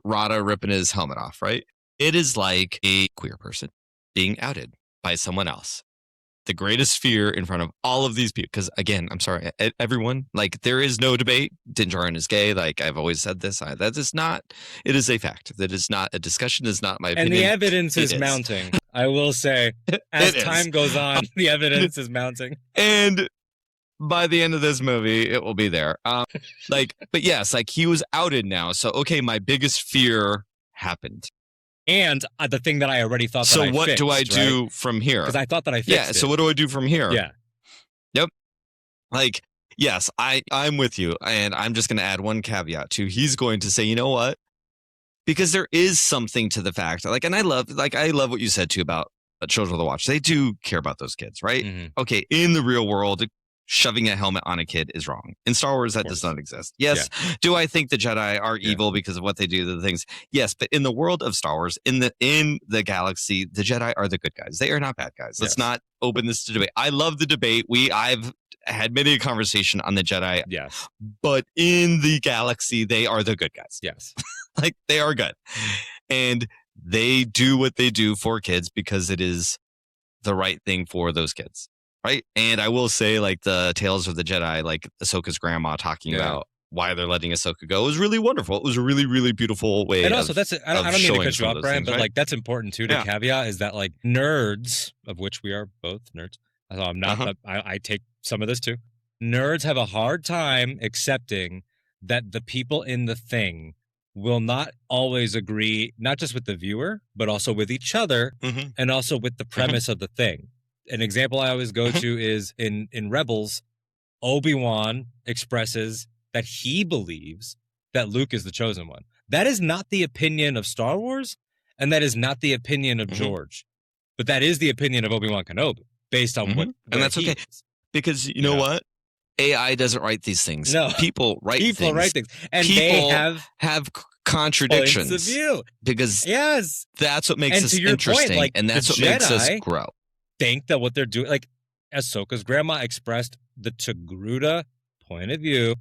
Rada ripping his helmet off, right? It is like a queer person being outed by someone else. The greatest fear in front of all of these people, because again, I'm sorry, everyone, like there is no debate. Din Djarin is gay. Like I've always said this. That is not, it is a fact. That is not a discussion, is not my opinion. And the evidence is mounting. I will say, as time goes on, the evidence is mounting. And by the end of this movie, it will be there. But yes, like he was outed now. So, okay, my biggest fear happened. And the thing that I already thought that I fixed. So what do I do from here? Because I thought that I fixed it. So what do I do from here? Yeah. Yep. Like, yes, I'm with you. And I'm just going to add one caveat to he's going to say, you know what? Because there is something to the fact, like, and I love what you said too about Children of the Watch. They do care about those kids, right? Okay, in the real world, shoving a helmet on a kid is wrong. In Star Wars, that does not exist. Yes. Yeah. Do I think the Jedi are evil because of what they do to the things? Yes. But in the world of Star Wars, in the galaxy, the Jedi are the good guys. They are not bad guys. Let's not open this to debate. I love the debate. I've had many a conversation on the Jedi. Yes. But in the galaxy, they are the good guys. Yes. Like they are good. And they do what they do for kids because it is the right thing for those kids. Right. And I will say, like the Tales of the Jedi, like Ahsoka's grandma talking about why they're letting Ahsoka go is really wonderful. It was a really, really beautiful way. And also, that's I don't mean to cut you off, Brian, but right? like that's important too to caveat is that like nerds, of which we are both nerds. So I'm not. I take some of this too. Nerds have a hard time accepting that the people in the thing will not always agree, not just with the viewer, but also with each other, and also with the premise of the thing. An example I always go to is in Rebels, Obi-Wan expresses that he believes that Luke is the chosen one. That is not the opinion of Star Wars, and that is not the opinion of George, but that is the opinion of Obi-Wan Kenobi based on what, and that's okay is. Because you know what, AI doesn't write these things. No, people write things, and people they have contradictions points of view. Because that's what makes us interesting, point, like, and that's what makes us grow. Think that what they're doing, like Ahsoka's grandma expressed the Togruta point of view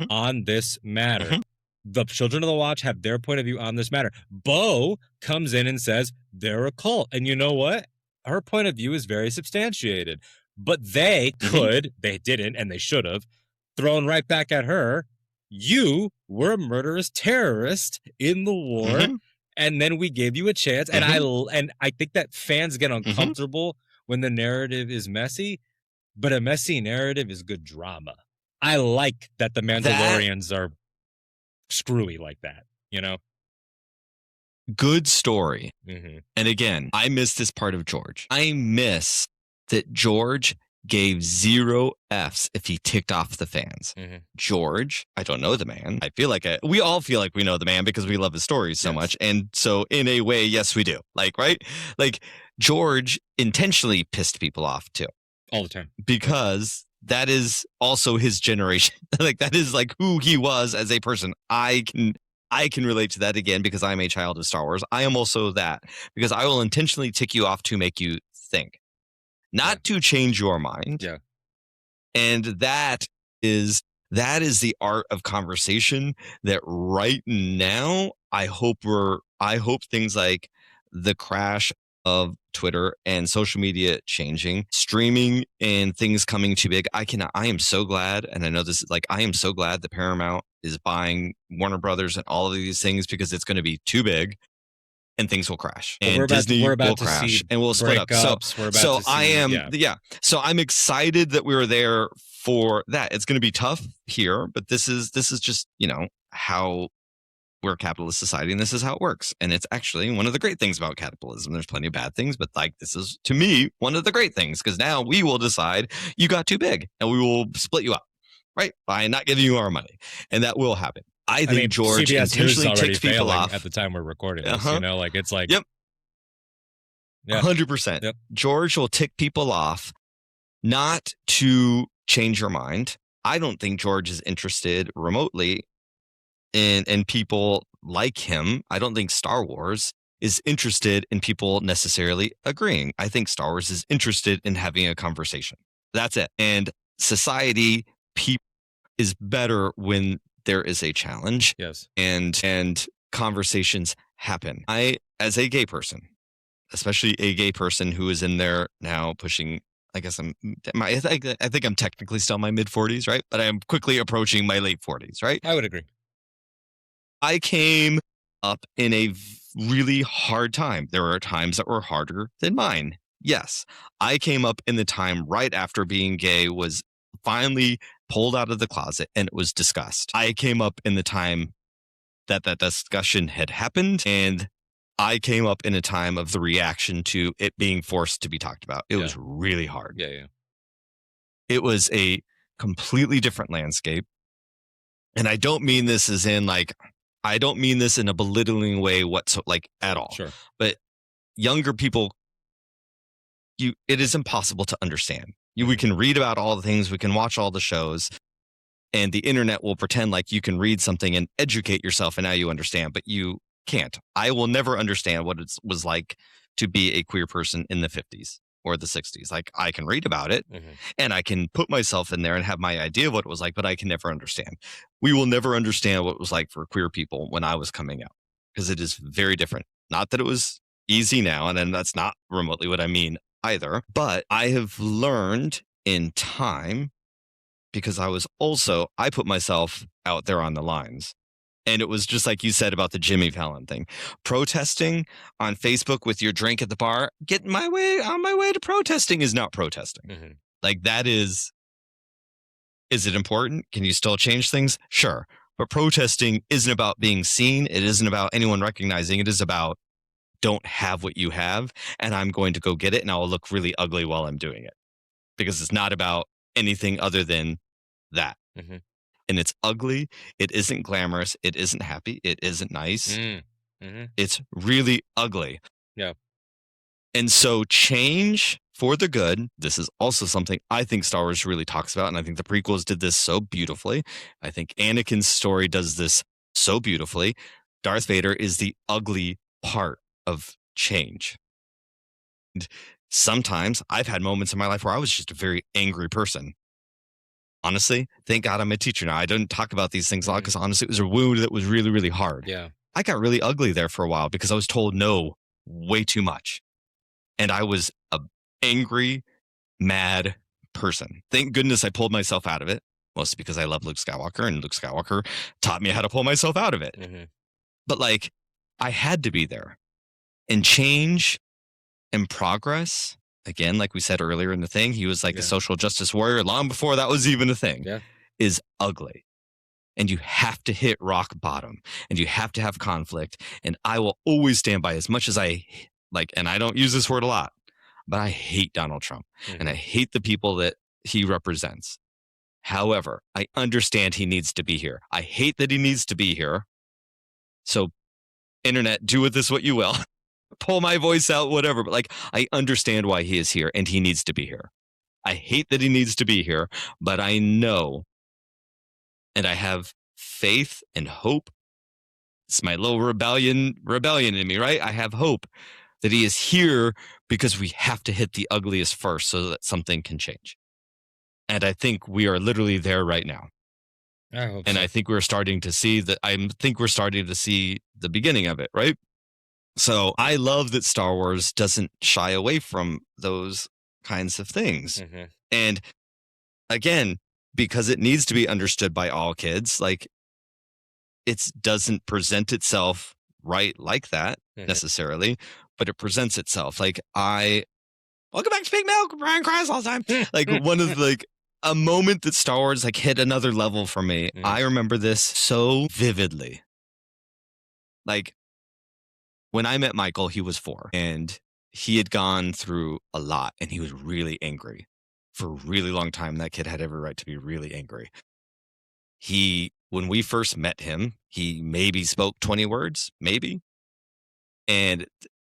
on this matter. The Children of the Watch have their point of view on this matter. Bo comes in and says they're a cult. And you know what? Her point of view is very substantiated. But they could, they didn't, and they should have, thrown right back at her, you were a murderous terrorist in the war, and then we gave you a chance. And I think that fans get uncomfortable when the narrative is messy, but a messy narrative is good drama. I like that the Mandalorians are screwy like that, you know? Good story. And again, I miss this part of George. I miss that George gave 0 Fs if he ticked off the fans. George, I don't know the man. I feel like we all feel like we know the man because we love his stories so much. And so in a way, yes, we do. Like, right? Like George intentionally pissed people off too. All the time. Because that is also his generation. Like that is like who he was as a person. I can relate to that again because I'm a child of Star Wars. I am also that because I will intentionally tick you off to make you think, not to change your mind. Yeah. And that is the art of conversation that right now I hope things like the crash of Twitter and social media changing, streaming and things coming too big. I am so glad, and I know this is like, I am so glad that Paramount is buying Warner Brothers and all of these things because it's going to be too big and things will crash. And Disney will crash and we'll split up. So I'm excited that we were there for that. It's going to be tough here, but this is just, you know, how we're a capitalist society and this is how it works. And it's actually one of the great things about capitalism. There's plenty of bad things, but like this is, to me, one of the great things because now we will decide you got too big and we will split you up, right? By not giving you our money. And that will happen. I think George CBS intentionally ticks people off at the time we're recording this, you know, like it's like 100%. George will tick people off not to change your mind. I don't think George is interested remotely in people like him. I don't think Star Wars is interested in people necessarily agreeing. I think Star Wars is interested in having a conversation. That's it. And society is better when there is a challenge. Yes. And conversations happen. I, as a gay person, especially a gay person who is in there now pushing, I guess I think I'm technically still in my mid 40s, right? But I am quickly approaching my late 40s, right? I would agree. I came up in a really hard time. There are times that were harder than mine. Yes. I came up in the time right after being gay was finally pulled out of the closet and it was discussed. I came up in the time that discussion had happened, and I came up in a time of the reaction to it being forced to be talked about. It was really hard. Yeah. It was a completely different landscape. And I don't mean this as in like, I don't mean this in a belittling way at all. Sure. But younger people, it is impossible to understand. We can read about all the things, we can watch all the shows, and the internet will pretend like you can read something and educate yourself and now you understand, but you can't. I will never understand what it was like to be a queer person in the 50s or the 60s. Like I can read about it and I can put myself in there and have my idea of what it was like, but I can never understand. We will never understand what it was like for queer people when I was coming out because it is very different. Not that it was easy now, and then that's not remotely what I mean either, but I have learned in time because I put myself out there on the lines. And it was just like you said about the Jimmy Fallon thing. Protesting on Facebook with your drink at the bar, getting on my way to protesting is not protesting. Mm-hmm. Like that is it important? Can you still change things? Sure. But protesting isn't about being seen. It isn't about anyone recognizing. It is about don't have what you have, and I'm going to go get it, and I'll look really ugly while I'm doing it. Because it's not about anything other than that. Mm-hmm. And it's ugly. It isn't glamorous. It isn't happy. It isn't nice. Mm-hmm. It's really ugly. Yeah. And so change for the good. This is also something I think Star Wars really talks about. And I think the prequels did this so beautifully. I think Anakin's story does this so beautifully. Darth Vader is the ugly part of change. And sometimes I've had moments in my life where I was just a very angry person. Honestly, thank God I'm a teacher now. I don't talk about these things a lot because honestly, it was a wound that was really, really hard. Yeah. I got really ugly there for a while because I was told no way too much. And I was an angry, mad person. Thank goodness I pulled myself out of it, mostly because I love Luke Skywalker, and Luke Skywalker taught me how to pull myself out of it. Mm-hmm. But like, I had to be there. And change and progress, again, like we said earlier in the thing, he was like a social justice warrior long before that was even a thing, is ugly. And you have to hit rock bottom, and you have to have conflict. And I will always stand by, as much as I like, and I don't use this word a lot, but I hate Donald Trump and I hate the people that he represents. However, I understand he needs to be here. I hate that he needs to be here. So internet, do with this what you will. Pull my voice out, whatever. But like, I understand why he is here and he needs to be here. I hate that he needs to be here, but I know, and I have faith and hope. It's my little rebellion in me, right? I have hope that he is here because we have to hit the ugliest first so that something can change. And I think we are literally there right now. I think we're starting to see that. I think we're starting to see the beginning of it, right? So I love that Star Wars doesn't shy away from those kinds of things. And again, because it needs to be understood by all kids, like it doesn't present itself right like that necessarily, but it presents itself. Like welcome back to Big Milk, Bryan cries all the time. Like one of like a moment that Star Wars like hit another level for me. I remember this so vividly. Like when I met Michael, he was 4 and he had gone through a lot and he was really angry for a really long time. That kid had every right to be really angry. When we first met him, he maybe spoke 20 words, maybe. And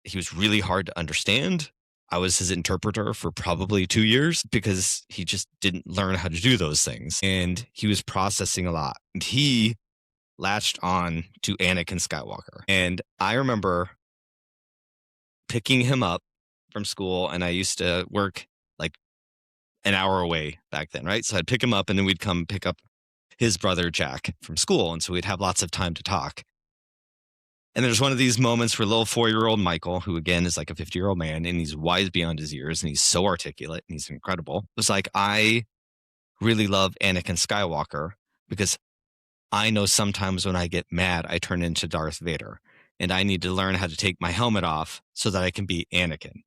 he was really hard to understand. I was his interpreter for probably 2 years because he just didn't learn how to do those things. And he was processing a lot. And he latched on to Anakin Skywalker. And I remember picking him up from school, and I used to work like an hour away back then, right? So I'd pick him up and then we'd come pick up his brother Jack from school. And so we'd have lots of time to talk. And there's one of these moments where little 4-year-old Michael, who again is like a 50-year-old man, and he's wise beyond his years, and he's so articulate, and he's incredible. It was like, I really love Anakin Skywalker because I know sometimes when I get mad, I turn into Darth Vader, and I need to learn how to take my helmet off so that I can be Anakin.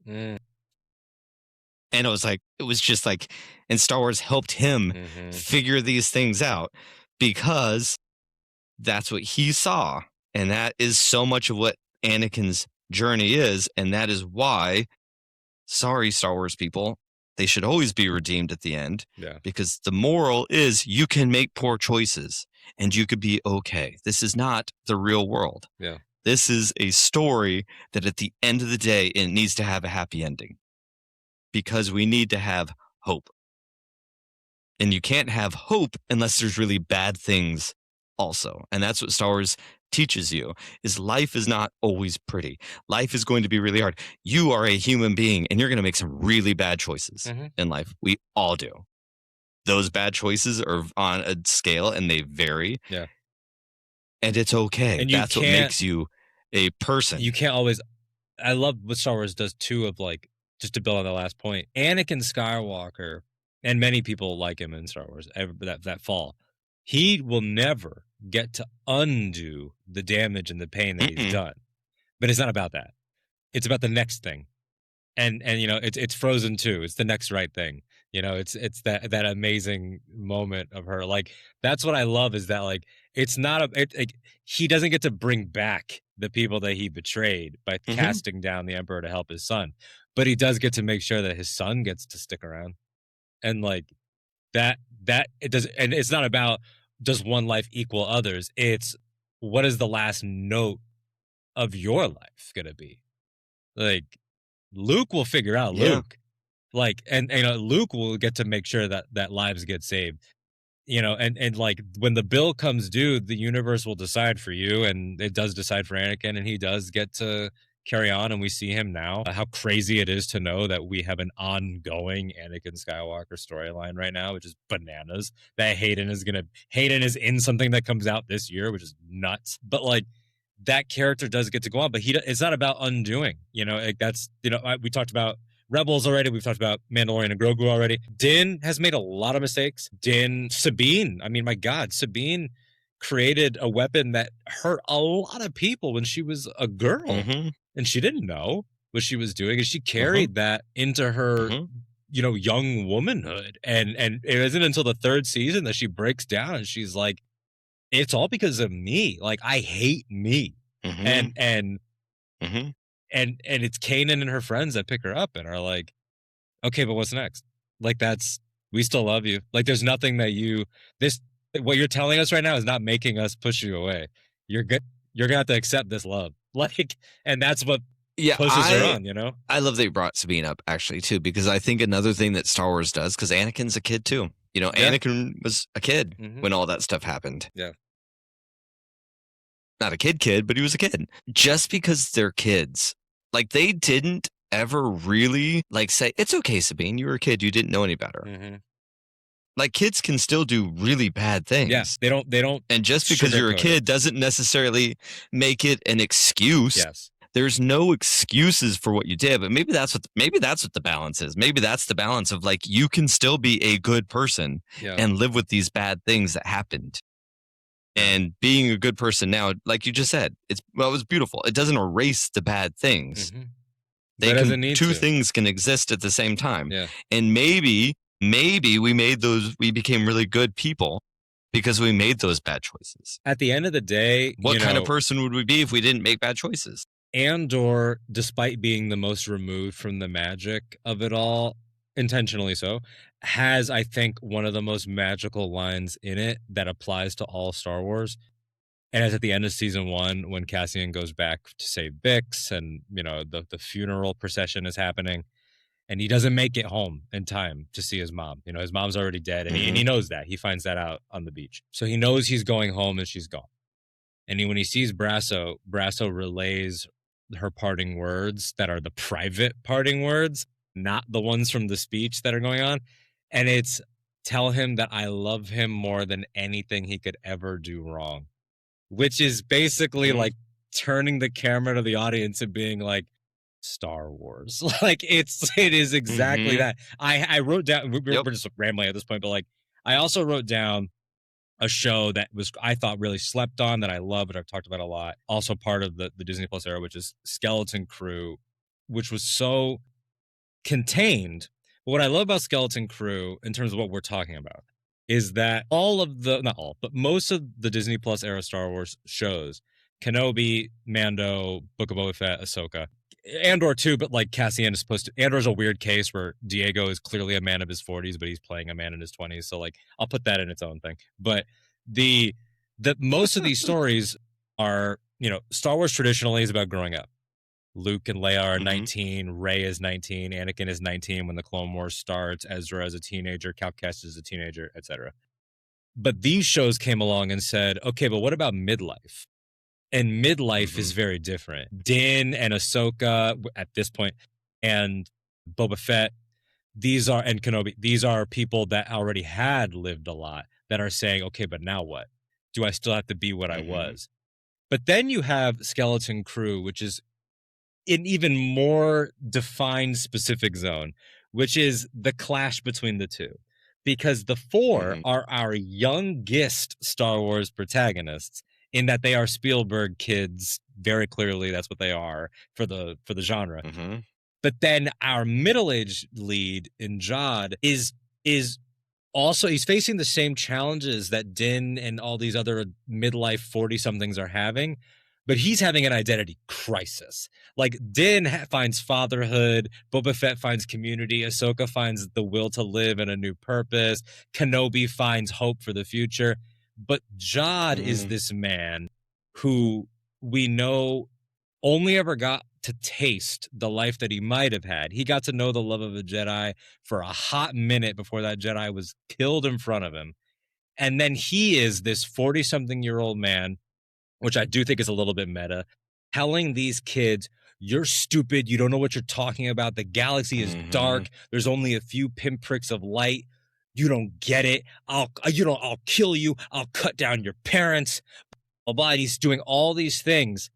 And it was just like, and Star Wars helped him figure these things out because that's what he saw. And that is so much of what Anakin's journey is. And that is why, sorry, Star Wars people, they should always be redeemed at the end. Yeah. Because the moral is you can make poor choices and you could be okay. This is not the real world. Yeah. This is a story that at the end of the day, it needs to have a happy ending. Because we need to have hope. And you can't have hope unless there's really bad things also. And that's what Star Wars teaches you, is life is not always pretty. Life is going to be really hard. You are a human being and you're going to make some really bad choices in life. We all do. Those bad choices are on a scale and they vary. Yeah. And it's okay. And that's what makes you a person. You can't always, I love what Star Wars does too, of like, just to build on the last point, Anakin Skywalker and many people like him in Star Wars, that fall, he will never get to undo the damage and the pain that he's done. But it's not about that. It's about the next thing. And you know, it's Frozen 2. It's the next right thing. You know, it's that amazing moment of her. Like, that's what I love, is that, like, it's not he doesn't get to bring back the people that he betrayed by casting down the Emperor to help his son, but he does get to make sure that his son gets to stick around. And like that it does, and it's not about does one life equal others. It's what is the last note of your life gonna be? Like, Luke will figure out Luke. Like, and you know, Luke will get to make sure that lives get saved. You know, and like when the bill comes due, the universe will decide for you, and it does decide for Anakin, and he does get to carry on, and we see him now. How crazy it is to know that we have an ongoing Anakin Skywalker storyline right now, which is bananas. That Hayden is in something that comes out this year, which is nuts. But like, that character does get to go on, but it's not about undoing, you know, like that's, you know, we talked about Rebels already. We've talked about Mandalorian and Grogu already. Din has made a lot of mistakes. Sabine, I mean, my God, Sabine created a weapon that hurt a lot of people when she was a girl, and she didn't know what she was doing, and she carried that into her, you know, young womanhood. And it isn't until the third season that she breaks down and she's like, it's all because of me. Like, I hate me. And it's Kanan and her friends that pick her up and are like, okay, but what's next? Like, we still love you. Like, there's nothing that what you're telling us right now is not making us push you away. You're good. You're gonna have to accept this love. Like, and that's what pushes her on, you know? I love that you brought Sabine up, actually, too, because I think another thing that Star Wars does, because Anakin's a kid too. You know, Anakin was a kid when all that stuff happened. Yeah. Not a kid, but he was a kid. Just because they're kids, like, they didn't ever really like say, it's okay, Sabine, you were a kid, you didn't know any better. Like, kids can still do really bad things. Yes, they don't. And just because you're a kid doesn't necessarily make it an excuse. Yes. There's no excuses for what you did, but maybe that's what the balance is. Maybe that's the balance of, like, you can still be a good person and live with these bad things that happened. And being a good person now, like you just said, it was beautiful. It doesn't erase the bad things. Two things can exist at the same time. Yeah. And maybe we became really good people because we made those bad choices. At the end of the day, what kind of person would we be if we didn't make bad choices? Andor, despite being the most removed from the magic of it all, intentionally so, has, I think, one of the most magical lines in it that applies to all Star Wars. And it's at the end of season 1 when Cassian goes back to save Bix, and, you know, the funeral procession is happening, and he doesn't make it home in time to see his mom. You know, his mom's already dead, and he knows that. He finds that out on the beach. So he knows he's going home and she's gone. And when he sees Brasso relays her parting words that are the private parting words, not the ones from the speech that are going on. And it's, tell him that I love him more than anything he could ever do wrong, which is basically like turning the camera to the audience and being like, Star Wars. Like, it is exactly that. I wrote down, we're just rambling at this point, but like, I also wrote down a show that I thought really slept on, that I love, but I've talked about a lot. Also part of the Disney Plus era, which is Skeleton Crew, which was so contained. But what I love about Skeleton Crew, in terms of what we're talking about, is that most of the Disney Plus era Star Wars shows, Kenobi, Mando, Book of Boba Fett, Ahsoka, Andor too, but like Cassian is supposed to. Andor's a weird case where Diego is clearly a man of his 40s, but he's playing a man in his 20s. So like, I'll put that in its own thing. But the most of these stories are, you know, Star Wars traditionally is about growing up. Luke and Leia are 19, Rey is 19, Anakin is 19 when the Clone Wars starts, Ezra is a teenager, Cal Kestis is a teenager, etc. But these shows came along and said, okay, but what about midlife? And midlife is very different. Din and Ahsoka at this point, and Boba Fett, and Kenobi, these are people that already had lived a lot that are saying, okay, but now what? Do I still have to be what I was? But then you have Skeleton Crew, which is an even more defined specific zone, which is the clash between the two. because the 4 are our youngest Star Wars protagonists in that they are Spielberg kids. Very clearly, that's what they are for the genre. But then our middle-aged lead in Jod is also, he's facing the same challenges that Din and all these other midlife 40-somethings are having, but he's having an identity crisis. Like, Din finds fatherhood, Boba Fett finds community, Ahsoka finds the will to live and a new purpose, Kenobi finds hope for the future. But Jod is this man who we know only ever got to taste the life that he might have had. He got to know the love of a Jedi for a hot minute before that Jedi was killed in front of him. And then he is this 40-something-year-old man, which I do think is a little bit meta, telling these kids, you're stupid, you don't know what you're talking about, the galaxy is dark, there's only a few pinpricks of light, you don't get it, I'll kill you, I'll cut down your parents, blah, blah. And he's doing all these things,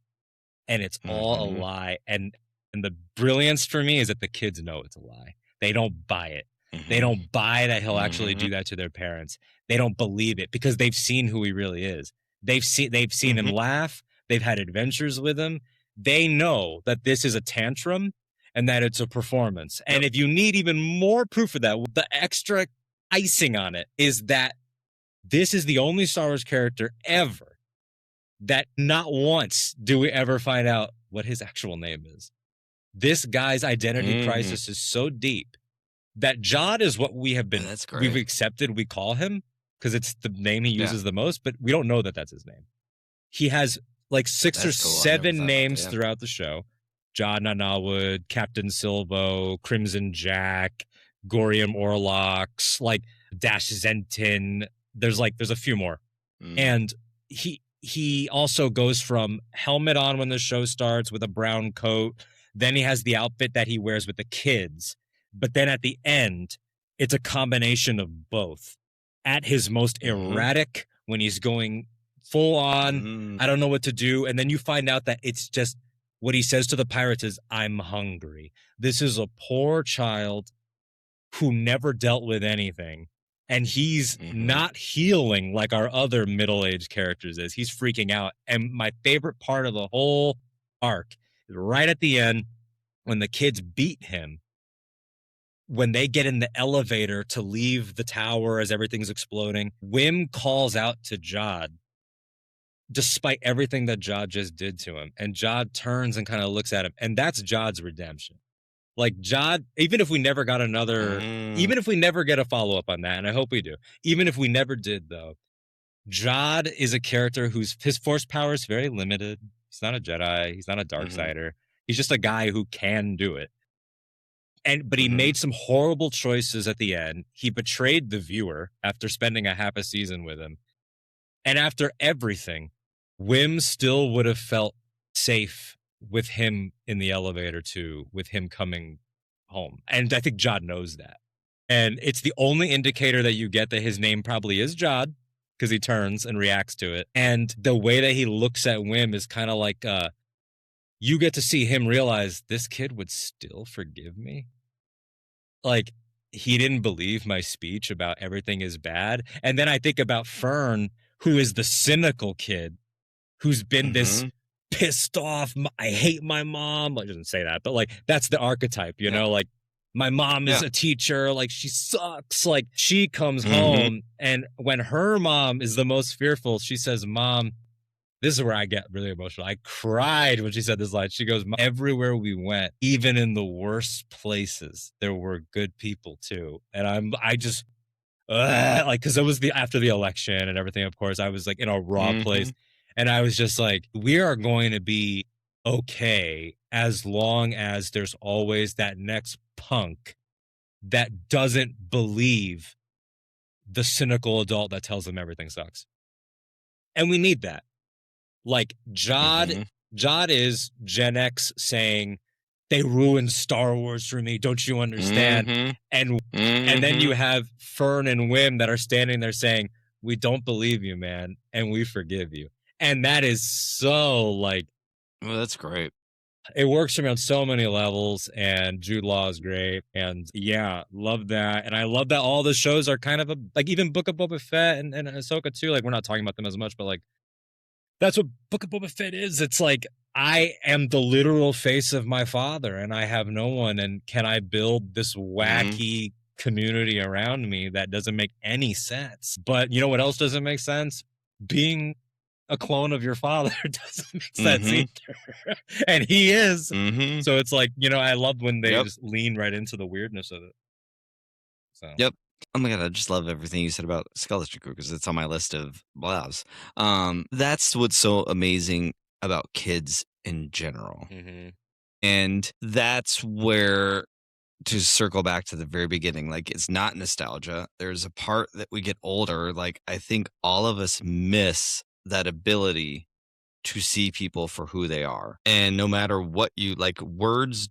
and it's all a lie. And the brilliance for me is that the kids know it's a lie. They don't buy it. They don't buy that he'll actually do that to their parents. They don't believe it because they've seen who he really is. They've seen him laugh. They've had adventures with him. They know that this is a tantrum and that it's a performance. And if you need even more proof of that, the extra icing on it is that this is the only Star Wars character ever that not once do we ever find out what his actual name is. This guy's identity crisis is so deep that Jod is what we have been, we've accepted, we call him, because it's the name he uses the most, but we don't know that that's his name. He has like 6 or 7 names throughout the show. Jod Nanawood, Captain Silvo, Crimson Jack, Gorium Orlox, like Dash Zentin. There's a few more. And he also goes from helmet on when the show starts with a brown coat. Then he has the outfit that he wears with the kids. But then at the end, it's a combination of both. At his most erratic, when he's going full on, I don't know what to do. And then you find out that it's just what he says to the pirates is, I'm hungry. This is a poor child who never dealt with anything. And he's not healing like our other middle-aged characters is. He's freaking out. And my favorite part of the whole arc is right at the end when the kids beat him. When they get in the elevator to leave the tower as everything's exploding, Wim calls out to Jod, despite everything that Jod just did to him. And Jod turns and kind of looks at him. And that's Jod's redemption. Like, Jod, even if we never got even if we never get a follow-up on that, and I hope we do, even if we never did, though, Jod is a character his force power is very limited. He's not a Jedi. He's not a Darksider. He's just a guy who can do it. But he made some horrible choices at the end. He betrayed the viewer after spending a half a season with him. And after everything, Wim still would have felt safe with him in the elevator too, with him coming home. And I think Jod knows that. And it's the only indicator that you get that his name probably is Jod, because he turns and reacts to it. And the way that he looks at Wim is kind of like, you get to see him realize this kid would still forgive me. Like, he didn't believe my speech about everything is bad. And then I think about Fern, who is the cynical kid, who's been this pissed off, I hate my mom. Like, doesn't say that, but like, that's the archetype, you know, like, my mom is a teacher, like, she sucks. Like, she comes home, and when her mom is the most fearful, she says, Mom, this is where I get really emotional. I cried when she said this line. She goes, everywhere we went, even in the worst places, there were good people too. And I just, like, because it was after the election and everything, of course, I was like in a raw place. And I was just like, we are going to be okay as long as there's always that next punk that doesn't believe the cynical adult that tells them everything sucks. And we need that. Like, Jod is Gen X saying, they ruined Star Wars for me, don't you understand? And then you have Fern and Wim that are standing there saying, we don't believe you, man, and we forgive you. And that is so, like... Well, that's great. It works for me on so many levels, and Jude Law is great. And yeah, love that. And I love that all the shows are kind of like even Book of Boba Fett and Ahsoka too. Like we're not talking about them as much, but like that's what Book of Boba Fett is. It's like I am the literal face of my father, and I have no one. And can I build this wacky community around me that doesn't make any sense? But you know what else doesn't make sense? Being a clone of your father doesn't make sense either. And he is. So it's like, you know, I love when they just lean right into the weirdness of it. So. Yep. Oh my God, I just love everything you said about Skeleton Crew because it's on my list of blows. That's what's so amazing about kids in general. And that's where, to circle back to the very beginning, like it's not nostalgia. There's a part that we get older. Like I think all of us miss that ability to see people for who they are. And no matter what you like, words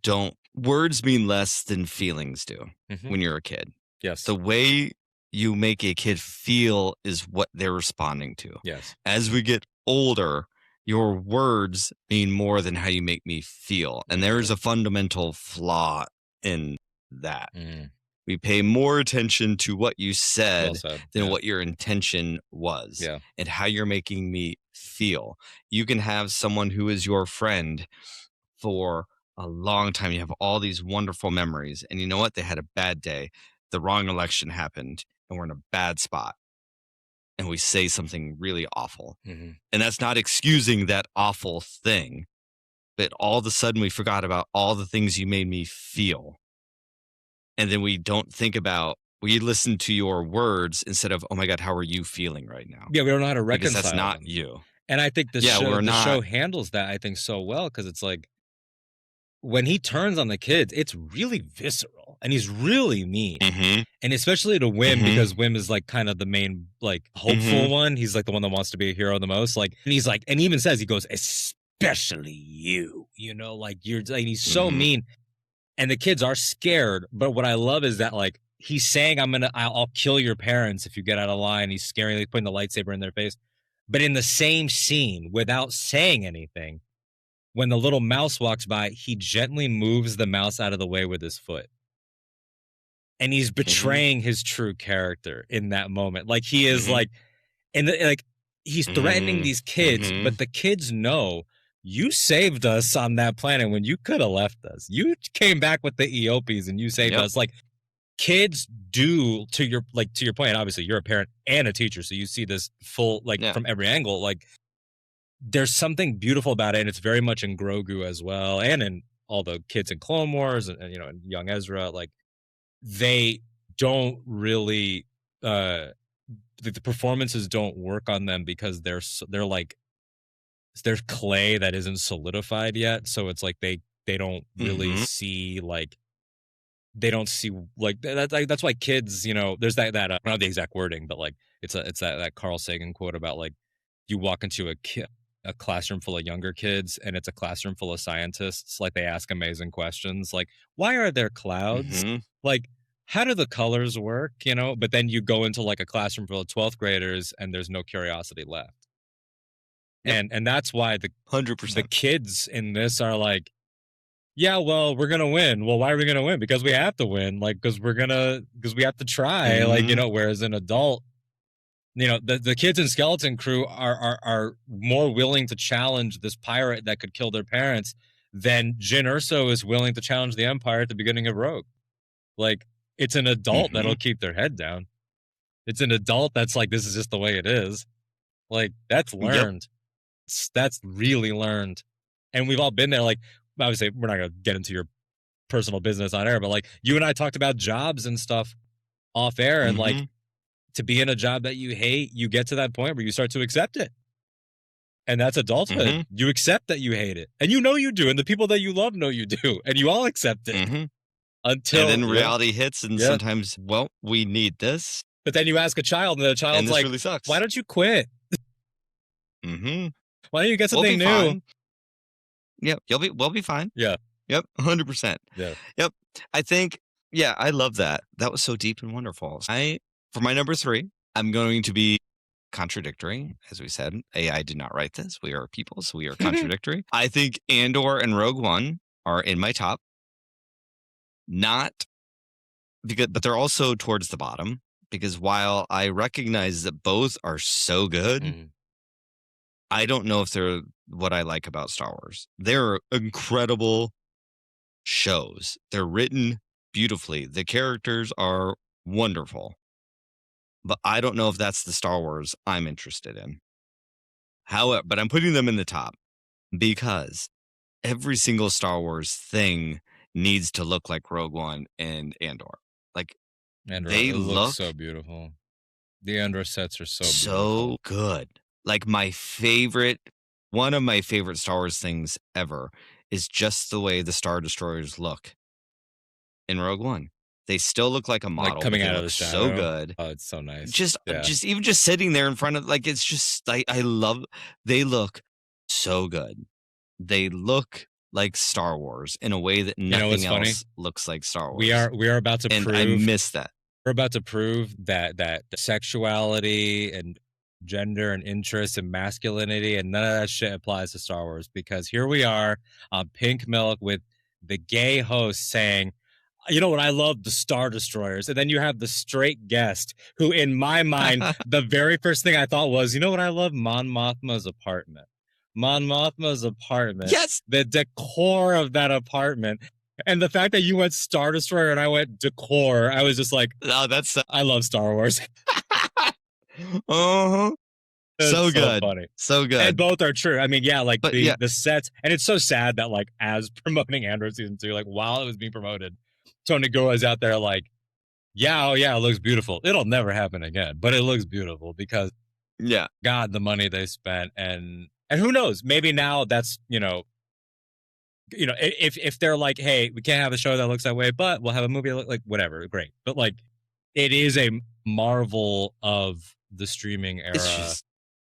mean less than feelings do when you're a kid. Yes. The way you make a kid feel is what they're responding to. Yes. As we get older, your words mean more than how you make me feel. And there's a fundamental flaw in that. We pay more attention to what you said than what your intention was and how you're making me feel. You can have someone who is your friend for a long time. You have all these wonderful memories. And you know what? They had a bad day. The wrong election happened and we're in a bad spot. And we say something really awful. And that's not excusing that awful thing. But all of a sudden we forgot about all the things you made me feel. And then we don't think about, we listen to your words instead of, oh my God, how are you feeling right now? Yeah, we don't know how to reconcile because that's not them. you. And I think the show handles that, I think, so well, because it's like, when he turns on the kids, it's really visceral and he's really mean. And especially to Wim, because Wim is like kind of the main, like, hopeful one. He's like the one that wants to be a hero the most. Like, and he's like, and he even says, he goes, especially you, you know, like you're like, he's so mean. And the kids are scared. But what I love is that, like, he's saying, I'll kill your parents if you get out of line. He's scaring, like, putting the lightsaber in their face. But in the same scene, without saying anything, when the little mouse walks by, he gently moves the mouse out of the way with his foot. And he's betraying his true character in that moment. Like, he is like, and like, he's threatening these kids, but the kids know, you saved us on that planet when you could have left us. You came back with the Eopies and you saved us. Like, kids do, to your point, obviously you're a parent and a teacher, so you see this full, like, from every angle. Like, there's something beautiful about it, and it's very much in Grogu as well, and in all the kids in Clone Wars, and you know, in young Ezra. Like, they don't really, the performances don't work on them because they're like, there's clay that isn't solidified yet, so it's like they don't really see, like, they don't see, like, that's why kids, you know, there's that I don't know the exact wording, but like it's that Carl Sagan quote about, like, you walk into a classroom full of younger kids and it's a classroom full of scientists, like, they ask amazing questions, like, why are there clouds? Like, how do the colors work, you know? But then you go into, like, a classroom full of 12th graders and there's no curiosity left. And that's why the 100%. The kids in this are like, yeah, well, we're gonna win. Well, why are we gonna win? Because we have to win. Like, because we have to try. Like, you know, whereas an adult, you know, the kids in Skeleton Crew are more willing to challenge this pirate that could kill their parents than Jyn Erso is willing to challenge the Empire at the beginning of Rogue. Like, it's an adult that'll keep their head down. It's an adult that's like, this is just the way it is. Like, that's learned. That's really learned. And we've all been there. Like, obviously, we're not going to get into your personal business on air, but like, you and I talked about jobs and stuff off air, and like, to be in a job that you hate, you get to that point where you start to accept it. And that's adulthood. You accept that you hate it. And you know you do. And the people that you love know you do. And you all accept it. Until, and then reality hits, and sometimes, well, we need this. But then you ask a child, and the child's like, really sucks. Why don't you quit? Why don't you get something new? Fine. Yep, we'll be fine. Yeah. Yep, 100%. Yeah. Yep. I think, I love that. That was so deep and wonderful. For my number 3, I'm going to be contradictory, as we said. AI did not write this. We are people, so we are contradictory. I think Andor and Rogue One are in my top. Not because, but they're also towards the bottom, because while I recognize that both are so good, I don't know if they're what I like about Star Wars. They're incredible shows. They're written beautifully. The characters are wonderful. But I don't know if that's the Star Wars I'm interested in. However, but I'm putting them in the top because every single Star Wars thing needs to look like Rogue One and Andor. Like, Andor, they it look looks so beautiful. The Andor sets are so beautiful. good. Like, one of my favorite Star Wars things ever is just the way the Star Destroyers look in Rogue One. They still look like a model, like coming but they out of look the shadow. so good. Oh, it's so nice. Just even just sitting there in front of, like, it's just, I love, they look so good. They look like Star Wars in a way that nothing else looks like Star Wars. We are about to prove, I miss that. We're about to prove that sexuality and gender and interest and masculinity and none of that shit applies to Star Wars, because here we are on Pink Milk with the gay host saying, you know what, I love the Star Destroyers. And then you have the straight guest who, in my mind, the very first thing I thought was, you know what I love? Mon Mothma's apartment. Mon Mothma's apartment. Yes. The decor of that apartment. And the fact that you went Star Destroyer and I went decor, I was just like, oh, that's I love Star Wars. Uh-huh. So good. Funny. So good. And both are true. I mean, yeah, like the sets. And it's so sad that, like, as promoting Andor season 2, like, while it was being promoted, Tony Goa's out there like, yeah, it looks beautiful. It'll never happen again, but it looks beautiful because, God, the money they spent. And who knows, maybe now that's, if they're like, hey, we can't have a show that looks that way, but we'll have a movie that look like whatever, great. But, like, it is a marvel of the streaming era,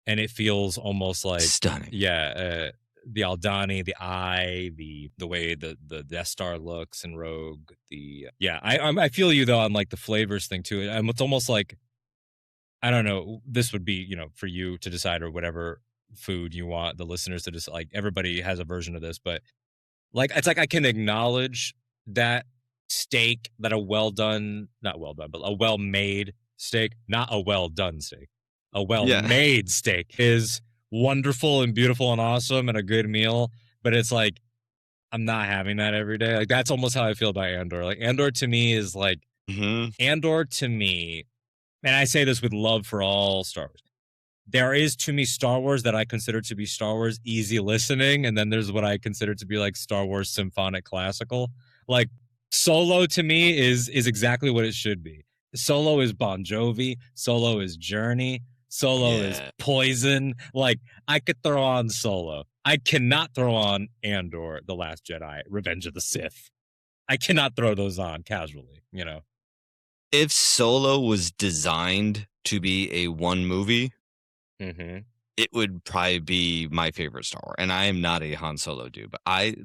and it feels almost like stunning. Yeah, the Aldani, the eye, the way the Death Star looks in Rogue. I feel you though on, like, the flavors thing too. And it's almost like, I don't know, this would be, for you to decide, or whatever food you want the listeners to just, like, everybody has a version of this, but, like, it's like I can acknowledge that steak, that a well-made steak, not a well-done steak, a well-made steak is wonderful and beautiful and awesome and a good meal, but it's like, I'm not having that every day. Like, that's almost how I feel about Andor. Like, Andor to me is like, Andor to me, and I say this with love for all Star Wars, there is to me Star Wars that I consider to be Star Wars easy listening, and then there's what I consider to be like Star Wars symphonic classical. Like, Solo to me is exactly what it should be. Solo is Bon Jovi. Solo is Journey. Solo is Poison. Like, I could throw on Solo. I cannot throw on Andor, The Last Jedi, Revenge of the Sith. I cannot throw those on casually, If Solo was designed to be a one movie, it would probably be my favorite Star Wars. And I am not a Han Solo dude, but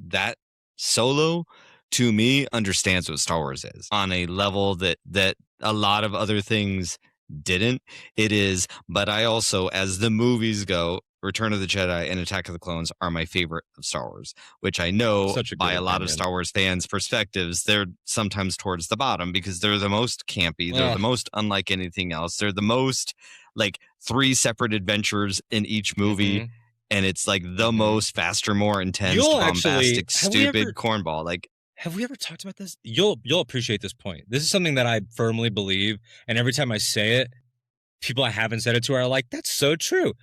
that Solo to me understands what Star Wars is on a level that a lot of other things didn't. It is, but I also, as the movies go, Return of the Jedi and Attack of the Clones are my favorite of Star Wars, which I know by a lot of Star Wars fans' perspectives, they're sometimes towards the bottom because they're the most campy. They're the most unlike anything else. They're the most, like, 3 separate adventures in each movie. And it's like the most faster, more intense, bombastic, stupid cornball. Like, have we ever talked about this? You'll appreciate this point. This is something that I firmly believe, and every time I say it, people I haven't said it to are like, that's so true.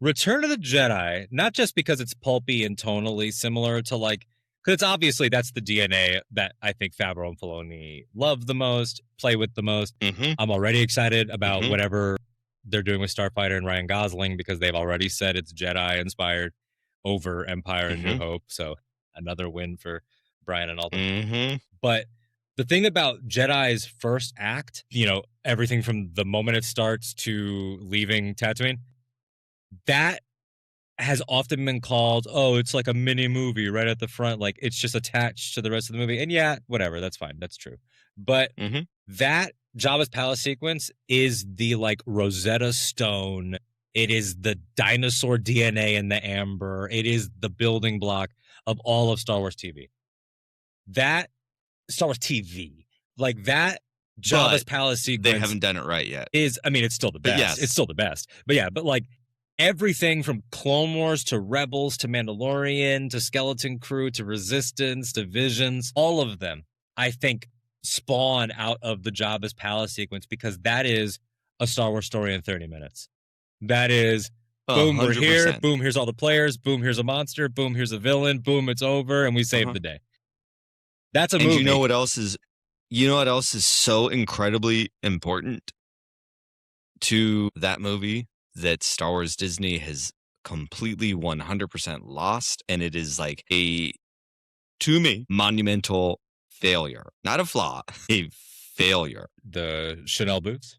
Return of the Jedi, not just because it's pulpy and tonally similar to, like, because it's obviously that's the DNA that I think Favreau and Filoni love the most, play with the most. I'm already excited about whatever they're doing with Starfighter and Ryan Gosling, because they've already said it's Jedi inspired over Empire and New Hope. So another win for Bryan and Alden. But the thing about Jedi's first act, everything from the moment it starts to leaving Tatooine, that has often been called, oh, it's like a mini movie right at the front. Like, it's just attached to the rest of the movie. And yeah, whatever, that's fine. That's true. But that Jabba's palace sequence is the like Rosetta Stone. It is the dinosaur DNA in the amber. It is the building block of all of Star Wars TV. That Star Wars TV, like that Jabba's palace sequence, they haven't done it right yet. It's still the best. Yes. It's still the best. But like everything from Clone Wars to Rebels to Mandalorian to Skeleton Crew to Resistance to Visions, all of them, I think, spawn out of the Jabba's palace sequence, because that is a Star Wars story in 30 minutes. That is, boom, 100%. We're here, boom, here's all the players, boom, here's a monster, boom, here's a villain, boom, it's over, and we saved the day. That's a movie. And you know what else is so incredibly important to that movie that Star Wars Disney has completely 100% lost? And it is like to me, monumental failure. Not a flaw, a failure. The Chanel boots?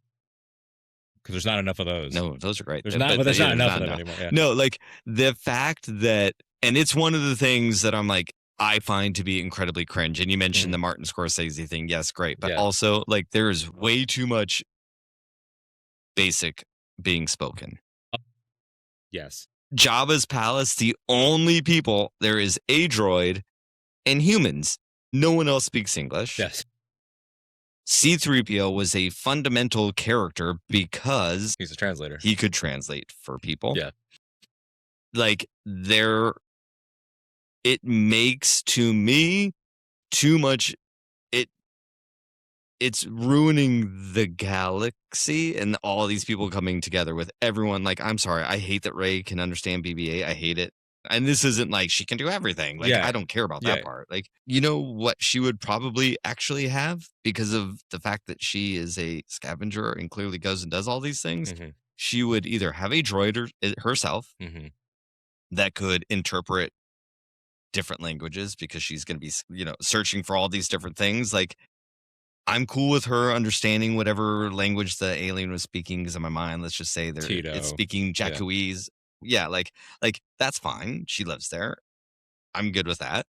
Because there's not enough of those. No, those are great. There's not enough of them anymore. Yeah. No, like the fact that, and it's one of the things that I'm like, I find to be incredibly cringe. And you mentioned the Martin Scorsese thing. Yes, great. But also, like, there's way too much basic being spoken. Yes. Jabba's palace, the only people, there is a droid and humans. No one else speaks English. Yes. C-3PO was a fundamental character because he's a translator. He could translate for people. Yeah. Like, it makes, to me, too much. It's ruining the galaxy and all these people coming together with everyone. Like, I'm sorry, I hate that Rey can understand BB-8. I hate it. And this isn't like she can do everything. Like, I don't care about that part. Like, you know what she would probably actually have, because of the fact that she is a scavenger and clearly goes and does all these things? She would either have a droid herself that could interpret different languages, because she's going to be, searching for all these different things. Like, I'm cool with her understanding whatever language the alien was speaking, because in my mind, let's just say it's speaking Jacuese. Yeah, like that's fine. She lives there. I'm good with that.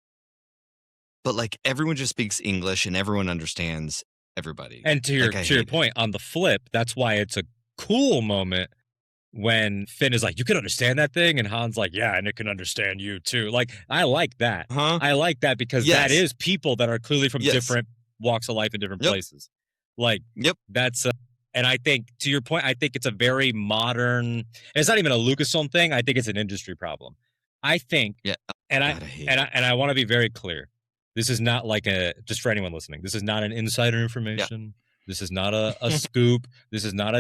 But like, everyone just speaks English and everyone understands everybody. And to your point, on the flip, that's why it's a cool moment when Finn is like, you can understand that thing, and Han's like, yeah, and it can understand you too. Like, I like that. I like that, because that is people that are clearly from different walks of life in different places. Like, that's and I think, to your point, I think it's a very modern, and it's not even a Lucasfilm thing. I think it's an industry problem. I think, and I want to be very clear. This is not like just for anyone listening, this is not an insider information. This is not a scoop. This is not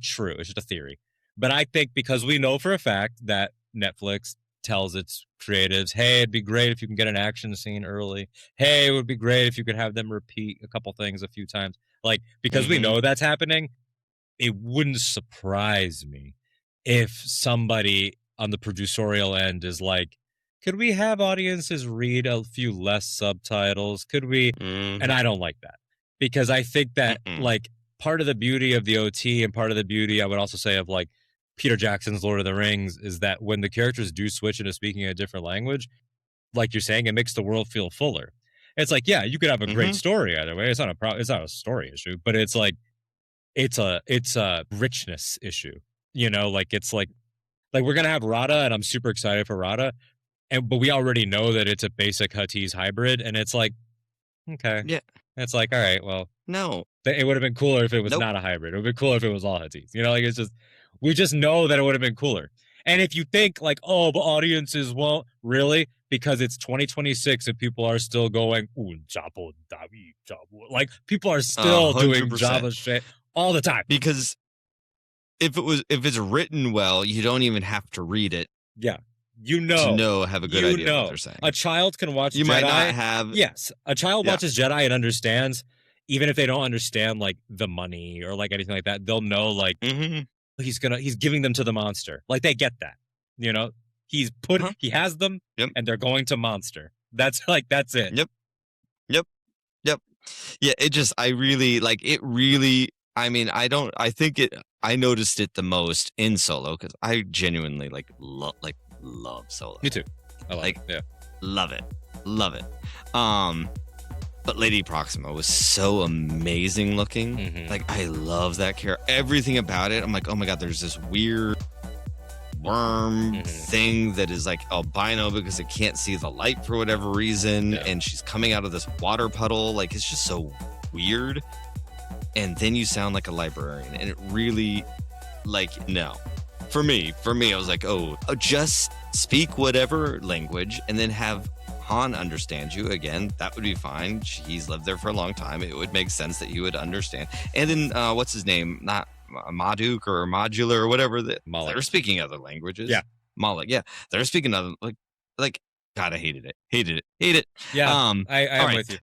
true. It's just a theory. But I think, because we know for a fact that Netflix tells its creatives, hey, it'd be great if you can get an action scene early. Hey, it would be great if you could have them repeat a couple things a few times. Like, because we know that's happening, it wouldn't surprise me if somebody on the producerial end is like, could we have audiences read a few less subtitles? Could we? And I don't like that, because I think that like, part of the beauty of the OT, and part of the beauty, I would also say, of like Peter Jackson's Lord of the Rings, is that when the characters do switch into speaking a different language, like you're saying, it makes the world feel fuller. It's like, yeah, you could have a great story either way. It's not a problem. It's not a story issue, but it's like, it's a richness issue. Like, it's like we're gonna have Rada, and I'm super excited for Rada, but we already know that it's a basic Huttese hybrid, and it's like, okay, it's like, all right, well, no, it would have been cooler if it was not a hybrid. It would have been cooler if it was all Huttese. Like, it's just, we just know that it would have been cooler. And if you think like, oh, but audiences won't, really, because it's 2026 and people are still going, ooh, Jabba, Jabba. Like, people are still doing Jabba shit all the time. Because if it's written well, you don't even have to read it. Yeah. To have a good idea of what they're saying. A child can watch Jedi. Might not have. Yes. A child watches Jedi and understands, even if they don't understand like the money or like anything like that, they'll know like, he's giving them to the monster. Like, they get that, he's he has them and they're going to monster. That's it. Yep. Yeah. It just, I really like it. Really, I mean, I noticed it the most in Solo, because I genuinely love Solo. Me too. Love it. But But Lady Proxima was so amazing looking. Mm-hmm. Like, I love that character. Everything about it. I'm like, oh my God, there's this weird worm thing that is like albino because it can't see the light for whatever reason. Yeah. And she's coming out of this water puddle. Like, it's just so weird. And then you sound like a librarian. And it really, like, no. For me, I was like, oh, just speak whatever language and then have Han understand you. Again, that would be fine. He's lived there for a long time. It would make sense that you would understand. And then, what's his name? Not Maduk or Modular or whatever. They're speaking other languages. Yeah. Malik. Yeah. They're speaking other, like, God, I hated it. Hate it. Yeah. I'm all right. with you.